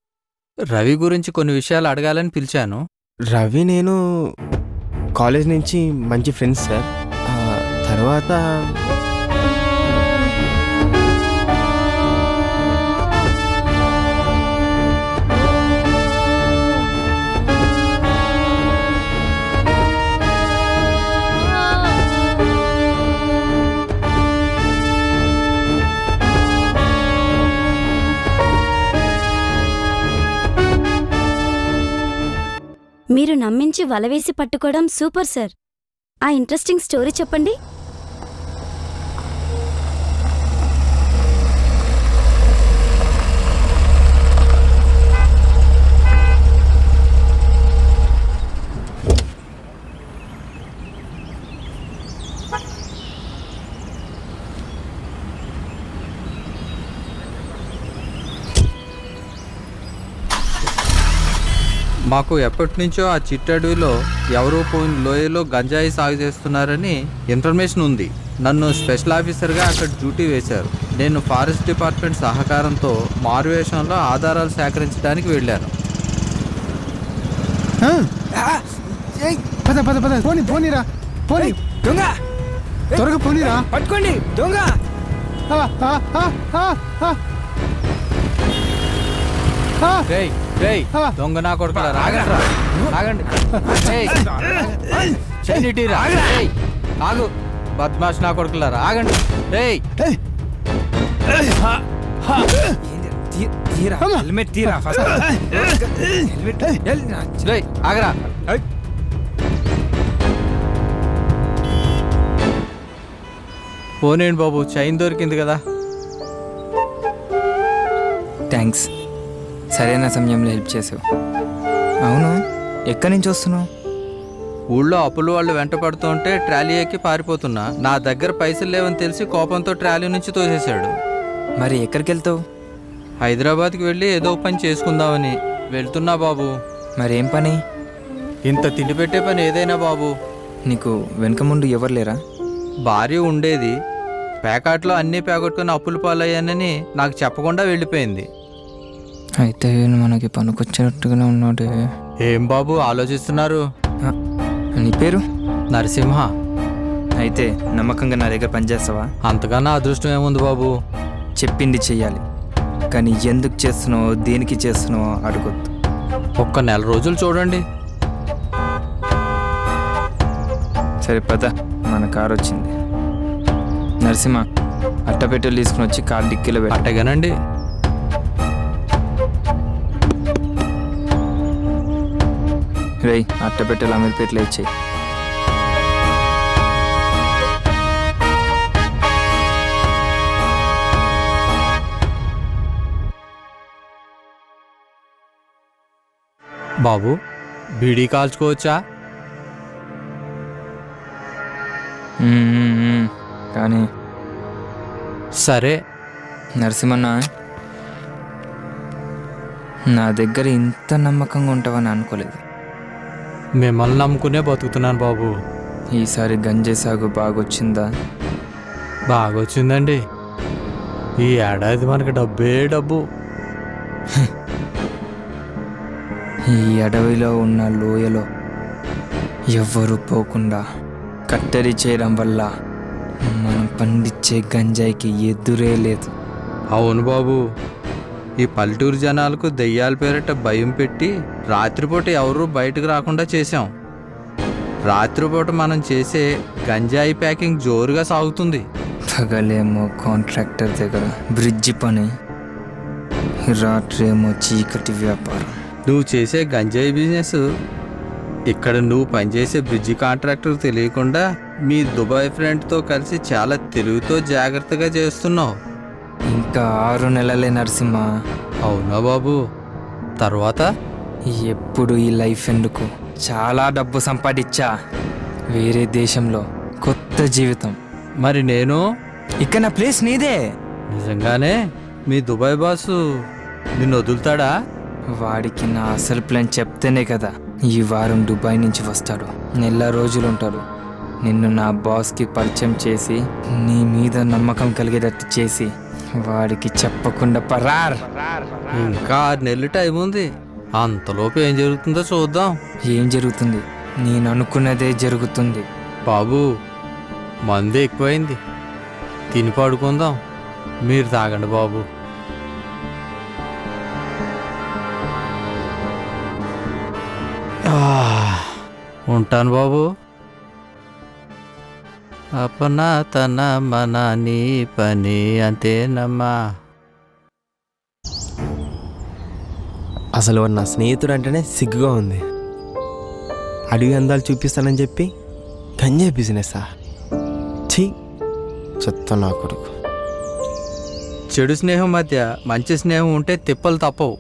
రవి గురించి కొన్ని విషయాలు అడగాలని పిలిచాను. రవి నేను కాలేజ్ నుంచి మంచి ఫ్రెండ్స్ సార్. తర్వాత మీరు నమ్మించి వలవేసి పట్టుకోవడం సూపర్ సార్. ఆ ఇంట్రెస్టింగ్ స్టోరీ చెప్పండి. మాకు ఎప్పటి నుంచో ఆ చిట్టడవిలో ఎవరో పోయిన లోయలో గంజాయి సాగు చేస్తున్నారని ఇన్ఫర్మేషన్ ఉంది. నన్ను స్పెషల్ ఆఫీసర్గా అక్కడ డ్యూటీ వేశారు. నేను ఫారెస్ట్ డిపార్ట్మెంట్ సహకారంతో మారువేషంలో ఆధారాలు సేకరించడానికి వెళ్ళాను. పద పద పద, పోనీ పోనీరా, పోనీ. దొంగ త్వరగా పోనీరా. పట్టుకోండి దొంగ. ఆ, ఆ, ఆ, ఆ, ఆ. ఆ. రేయ్ రేయ్, దొంగ నా కొడుకులా రాగండిరా, రాగండి. రేయ్, చెన్నిటీరా. రేయ్, ఆగు, బద్మాష్ నా కొడుకులారా, ఆగండి. రేయ్, తీరా హెల్మెట్ తీరా ఫస్ట్. హెల్మెట్ రేయ్, ఆగరా. పోనేండి బాబు, చైన్ దొరికింది కదా. థ్యాంక్స్, సరైన సమయంలో హెల్ప్ చేసావు. అవును, ఎక్కడి నుంచి వస్తున్నావు? ఊళ్ళో అప్పులు వాళ్ళు వెంట పడుతుంటే ట్రాలీ ఎక్కి పారిపోతున్నా. నా దగ్గర పైసలు లేవని తెలిసి కోపంతో ట్రాలీ నుంచి తోసేశాడు. మరి ఎక్కడికి వెళ్తావు? హైదరాబాద్కి వెళ్ళి ఏదో పని చేసుకుందామని వెళ్తున్నా బాబు. మరేం పని? ఇంత తిండి పెట్టే పని ఏదైనా బాబు. నీకు వెనక ముందు ఎవరు లేరా? భార్య ఉండేది, ప్యాకెట్లో అన్నీ ప్యాకెట్టుకుని అప్పులు పాలయ్యానని నాకు చెప్పకుండా వెళ్ళిపోయింది. అయితే మనకి పనికొచ్చినట్టుగానే ఉన్నాడు. ఏం బాబు ఆలోచిస్తున్నారు? నీ పేరు? నరసింహ. అయితే నమ్మకంగా నా దగ్గర పనిచేస్తావా? అంతకన్నా అదృష్టం ఏముంది బాబు. చెప్పింది చెయ్యాలి, కానీ ఎందుకు చేస్తున్నావో దేనికి చేస్తున్నావో అడగొద్దు. ఒక్క నెల రోజులు చూడండి. సరే పద, మన కారు వచ్చింది. నరసింహ, అట్టపెట్టెలు తీసుకుని వచ్చి కారు డిక్కీలో పెట్ట. అట్టగానండి. రేయ్, అట్టపెట్టెలు అమీర్పేటలో ఇచ్చేయి. బాబు, బీడీ కాల్చుకోవచ్చా? కానీ సరే. నరసింహన్న, నా దగ్గర ఇంత నమ్మకంగా ఉంటావని అనుకోలేదు. మిమ్మల్ని నమ్ముకునే బతుకుతున్నాను బాబు. ఈసారి గంజాయి సాగు బాగొచ్చిందా? బాగొచ్చిందండి. ఈ ఏడాది మనకి డబ్బే డబ్బు. ఈ అడవిలో ఉన్న లోయలో ఎవ్వరూ పోకుండా కట్టడి చేయడం వల్ల మనం పండించే గంజాయికి ఎదురే లేదు. అవును బాబు, ఈ పల్లెటూరు జనాలకు దెయ్యాల పేరిట భయం పెట్టి రాత్రిపూట ఎవరూ బయటకు రాకుండా చేశాం. రాత్రిపూట మనం చేసే గంజాయి ప్యాకింగ్ జోరుగా సాగుతుంది. పగలేమో కాంట్రాక్టర్ దగ్గర బ్రిడ్జి పని, రాత్రేమో చీకటి వ్యాపారం. నువ్వు చేసే గంజాయి బిజినెస్ ఇక్కడ నువ్వు పనిచేసే బ్రిడ్జి కాంట్రాక్టర్ తెలియకుండా మీ దుబాయ్ ఫ్రెండ్తో కలిసి చాలా తెలివితో జాగ్రత్తగా చేస్తున్నావు. ఇంకా 6 నెలలే నరసింహ. అవునా బాబు? తర్వాత ఎప్పుడు ఈ లైఫ్ ఎందుకు? చాలా డబ్బు సంపాదించా, వేరే దేశంలో కొత్త జీవితం. మరి నేను ఇక నా ప్లేస్ నీదే. నిజంగానే మీ దుబాయ్ బాసు నిన్ను వదులుతాడా? వాడికి నా అసలు ప్లాన్ చెప్తేనే కదా ఈ వారం దుబాయ్ నుంచి వస్తాడు. నెల రోజులు ఉంటాడు. నిన్ను నా బాస్కి పరిచయం చేసి నీ మీద నమ్మకం కలిగేటట్టు చేసి వాడికి చెప్పకుండా పరార్. ఇంకా 6 నెలలు టైం ఉంది. అంతలోపు ఏం జరుగుతుందో చూద్దాం. ఏం జరుగుతుంది? నేను అనుకున్నదే జరుగుతుంది. బాబు, మందు ఎక్కువైంది, తిని పడుకుందాం. మీరు తాగండి బాబు. ఉంటాను బాబు. అపనా తన మన నీ పని అంతేనమ్మా. అసలు వాడు నా స్నేహితుడు అంటేనే సిగ్గుగా ఉంది. అడవి అందాలు చూపిస్తానని చెప్పి గంజాయి బిజినెస్సా? ఛీ, చెత్త నా కొడుకు. చెడు స్నేహం మధ్య మంచి స్నేహం ఉంటే తిప్పలు తప్పవు.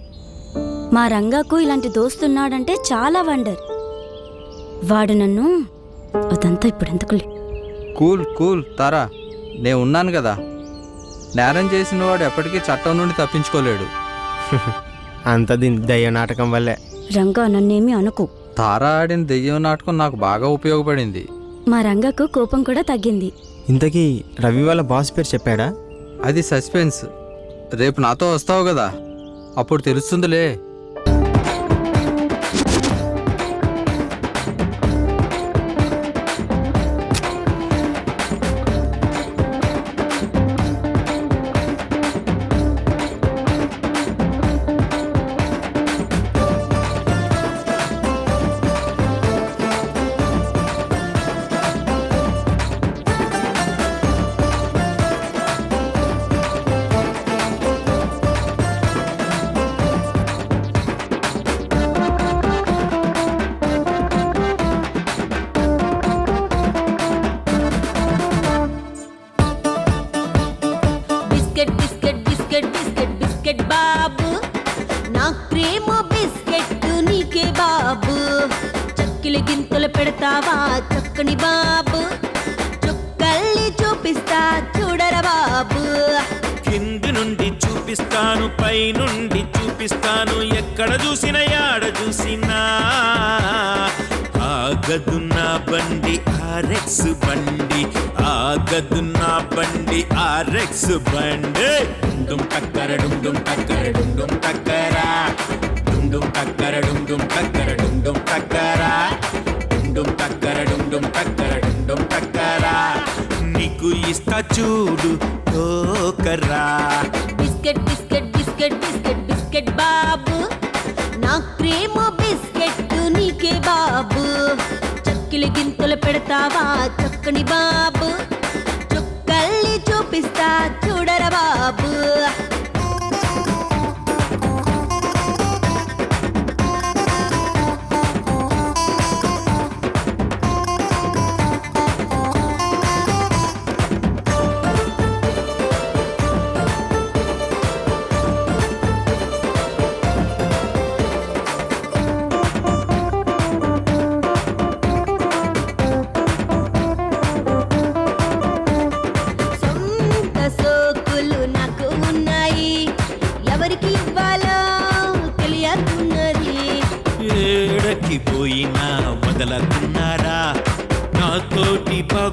మా రంగాకు ఇలాంటి దోస్తున్నాడంటే చాలా వండర్. వాడు నన్ను అదంతా ఇప్పుడు ఎందుకులే. కూల్ కూల్ తారా, నేను ఉన్నాను కదా. నేరం చేసిన వాడు ఎప్పటికీ చట్టం నుండి తప్పించుకోలేడు. అంత దీని దయ్య నాటకం వల్లే. రంగా నన్నేమి అనుకు. తారా ఆడిన దెయ్యం నాటకం నాకు బాగా ఉపయోగపడింది. మా రంగాకు కోపం కూడా తగ్గింది. ఇంతకీ రవి వాళ్ళ బాస్ పేరు చెప్పాడా? అది సస్పెన్స్. రేపు నాతో వస్తావు కదా, అప్పుడు తెలుస్తుందిలే. Biscuit biscuit biscuit biscuit biscuit బాబు, నా క్రీమ్ బిస్కెట్ నీకే బాబు. చక్కిలి గింతలు పెడతావా చక్కని బాబు, చుక్కల్ని చూపిస్తా చూడరా బాబు. కింది నుండి చూపిస్తాను, పై నుండి చూపిస్తాను, ఎక్కడ చూసినా యాడ చూసినా. ఆగదు నా బండి RX బండి, ఆగదు నా బండి RX బండి. డుమ్ టక్కర డుమ్ డుమ్ టక్కర డుమ్ డుమ్ టక్కరా, డుమ్ డుమ్ టక్కర డుమ్ డుమ్ టక్కర డుమ్ డుమ్ టక్కరా, డుమ్ డుమ్ టక్కర డుమ్ డుమ్ టక్కర డుమ్ డుమ్ టక్కరా. నీకు ఇస్తా చూడు టోకరా. Biscuit biscuit biscuit biscuit biscuit బాబు, నా క్రీమ్ బిస్కెట్ నీకే బాబు. చక్కిలి గింతలు పెడతావా చక్కని బాబు, చుక్కల్ని చూపిస్తా చూడరా బాబు. సొంత సోకు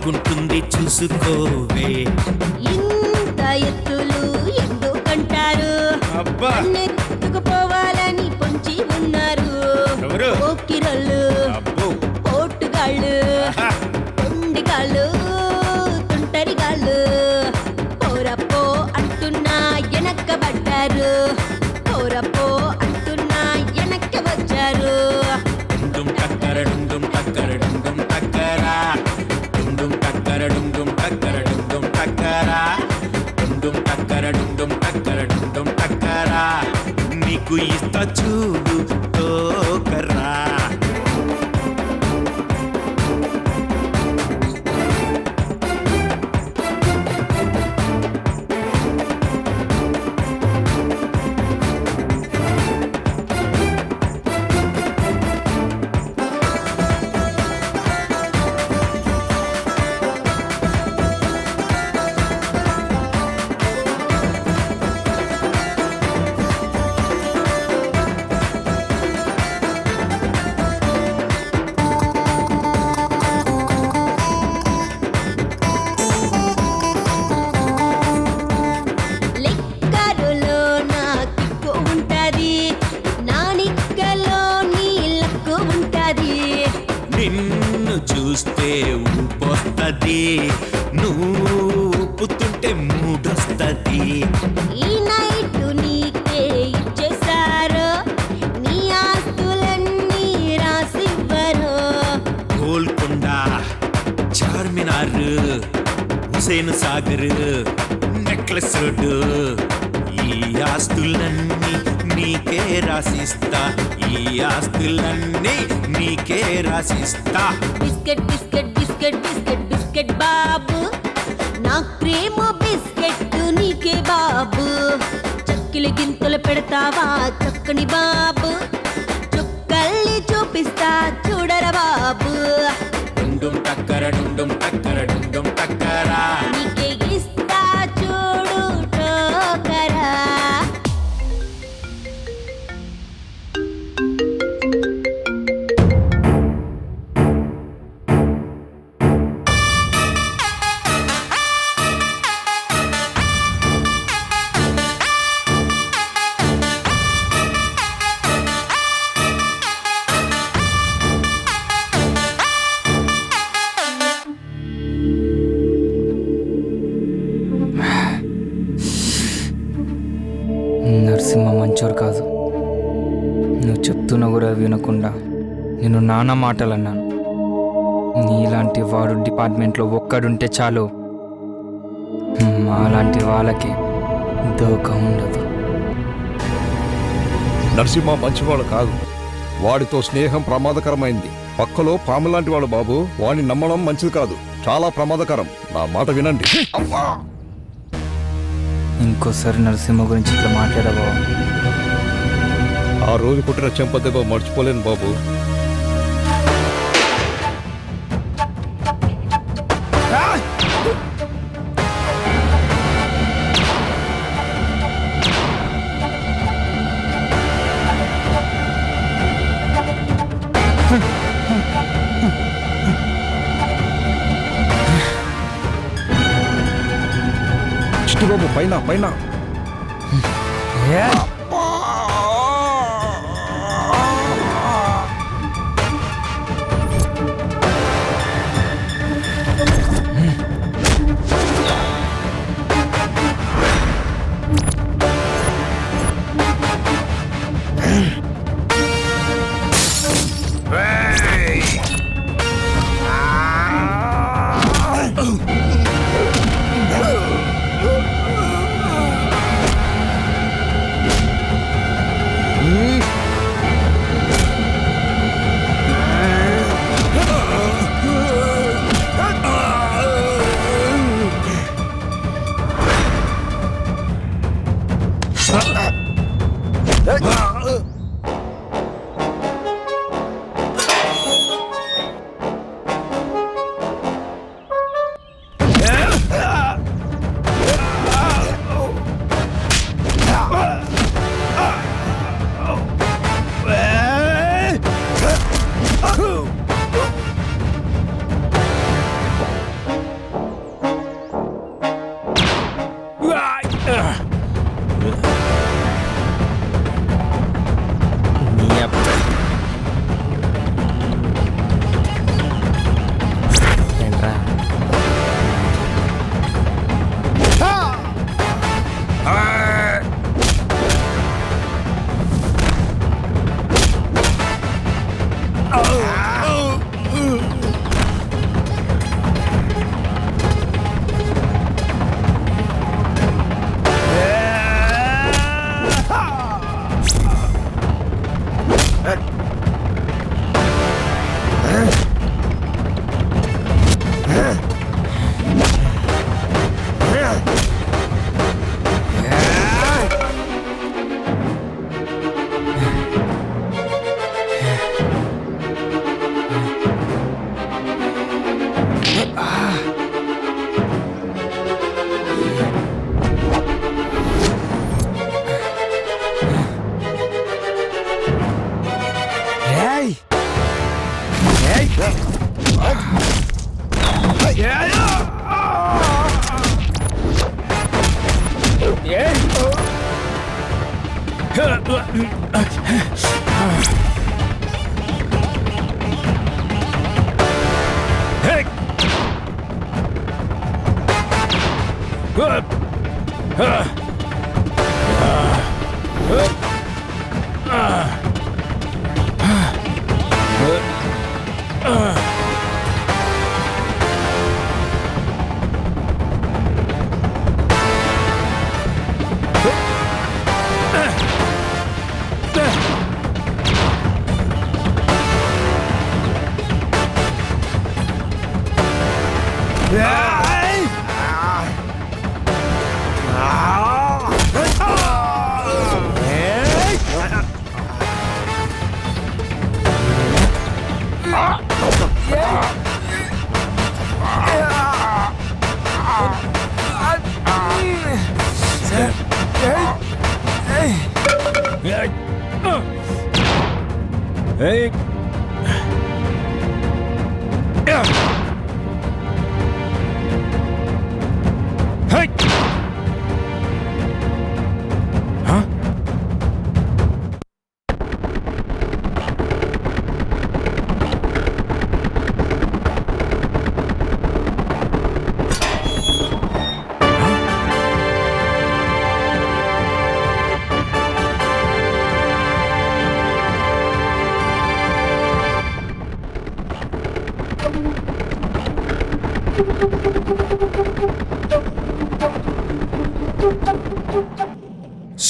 బాగుంటుంది చూసుకోవే. ఇంత ఎత్తులు ఎందుకంటారు? అబ్బా ఎత్తుకుపోవాలని పొంచి ఉన్నారు ఎవరు? ఓకిరళ్ళు, అబ్బో పోటుగాళ్ళు, తొండిగాళ్ళు, తుంటరిగాళ్ళు. పోరపో అంటున్నా వెనక్కబడ్డారు, పోరపో అంటున్నా వెనక్కి వచ్చారు. డుమ్ టక్కర డుమ్ టక్కర డుమ్ టక్కరా డుమ్ టక్కర డుమ్ టక్కర డుమ్ టక్కరా డుమ్ టక్కర డుమ్ టక్కర డుమ్ టక్కరా నీకు ఇస్తా చూడు టోకరా. లెక్కరులో నా కిక్కు ఉంటది, నానిక్కలో నీ లక్కు ఉంటది. నిన్ను చూస్తే ఊపొస్తది, నువ్వు ఊపుతుంటే మూడొస్తది. ఈ నైట్ నీకే ఇచ్చేసారు, నీ ఆస్తులన్నీ రాసివ్వరు. గోల్కొండ, చార్మినార్, హుసేన్ సాగర్, నెక్లెస్ రోడ్డు, ఈ ఆస్తులన్నీ నీకే రాసిస్తా, ఈ ఆస్తులన్నీ నీకే రాసిస్తా. Biscuit biscuit biscuit biscuit biscuit బాబు, నా క్రీమ్ బిస్కెట్ నీకే బాబు. చక్కిలి గింతలు పెడతావా చక్కని బాబు, చుక్కల్ని చూపిస్తా చూడరా బాబు. డుమ్ టక్కర డుమ్ టక్కర డుమ్ టక్కరా నీకే ఇస్తా చూడు టోకరా. నరసింహ మంచోడు కాదు. నువ్వు చెప్తున్నా కూడా వినకుండా నేను నానా మాటలు అన్నాను. నీలాంటి వాడు డిపార్ట్మెంట్లో ఒక్కడుంటే చాలు, మాలాంటి వాళ్ళకి దోక ఉండదు. నరసింహ మంచివాడు కాదు, వాడితో స్నేహం ప్రమాదకరమైంది. పక్కలో పాము లాంటి వాడు బాబు, వాడిని నమ్మడం మంచిది కాదు, చాలా ప్రమాదకరం. నా మాట వినండి. ఇంకోసారి నరసింహ గురించి ఇట్లా మాట్లాడవా? ఆ రోజు పుట్టిన చెంపదెబ్బ మర్చిపోలేను బాబు. చిట్టిబాబు పైన పైన.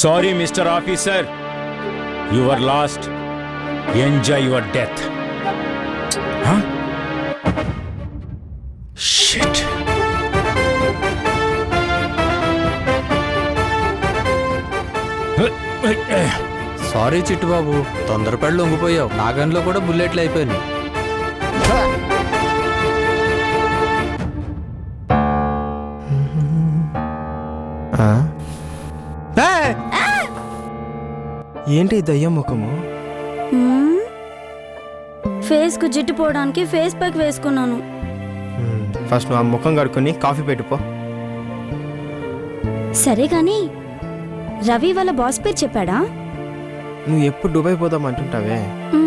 Sorry mister officer, your last. Enjoy your death. Shit. Sorry Chittubabu, తొందరపడి లొంగిపోయావు. నా గన్లో కూడా బుల్లెట్లు అయిపోయినాయి. ఏంటి దయ్యం ముఖము? ఫేస్ కు జిడ్డు పోవడానికి ఫేస్ ప్యాక్ వేసుకున్నాను. ఫస్ట్ నువ్వు ఆ ముఖం కడుక్కొని కాఫీ పెట్టుపో. సరే గాని రవి వాళ్ళ బాస్ పేరు చెప్పాడా? నువ్వు ఎప్పుడు దుబాయ్ పోదాం అంటుంటావే,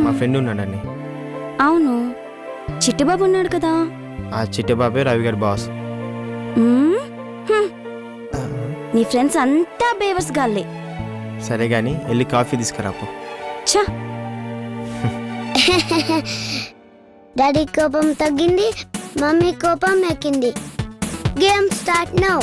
మా ఫ్రెండ్ ఉన్నాడని. అవును, చిట్టుబాబు ఉన్నాడు కదా. ఆ చిట్టబాబే రవి గారి బాస్. నీ ఫ్రెండ్స్ అంతా బేవర్స్ గాల్లే. సరే గాని వెళ్ళి కాఫీ తీసుకురాపో. ఛా, డాడీ కోపం తగ్గింది, మమ్మీ కోపం ఎక్కింది. Game start now.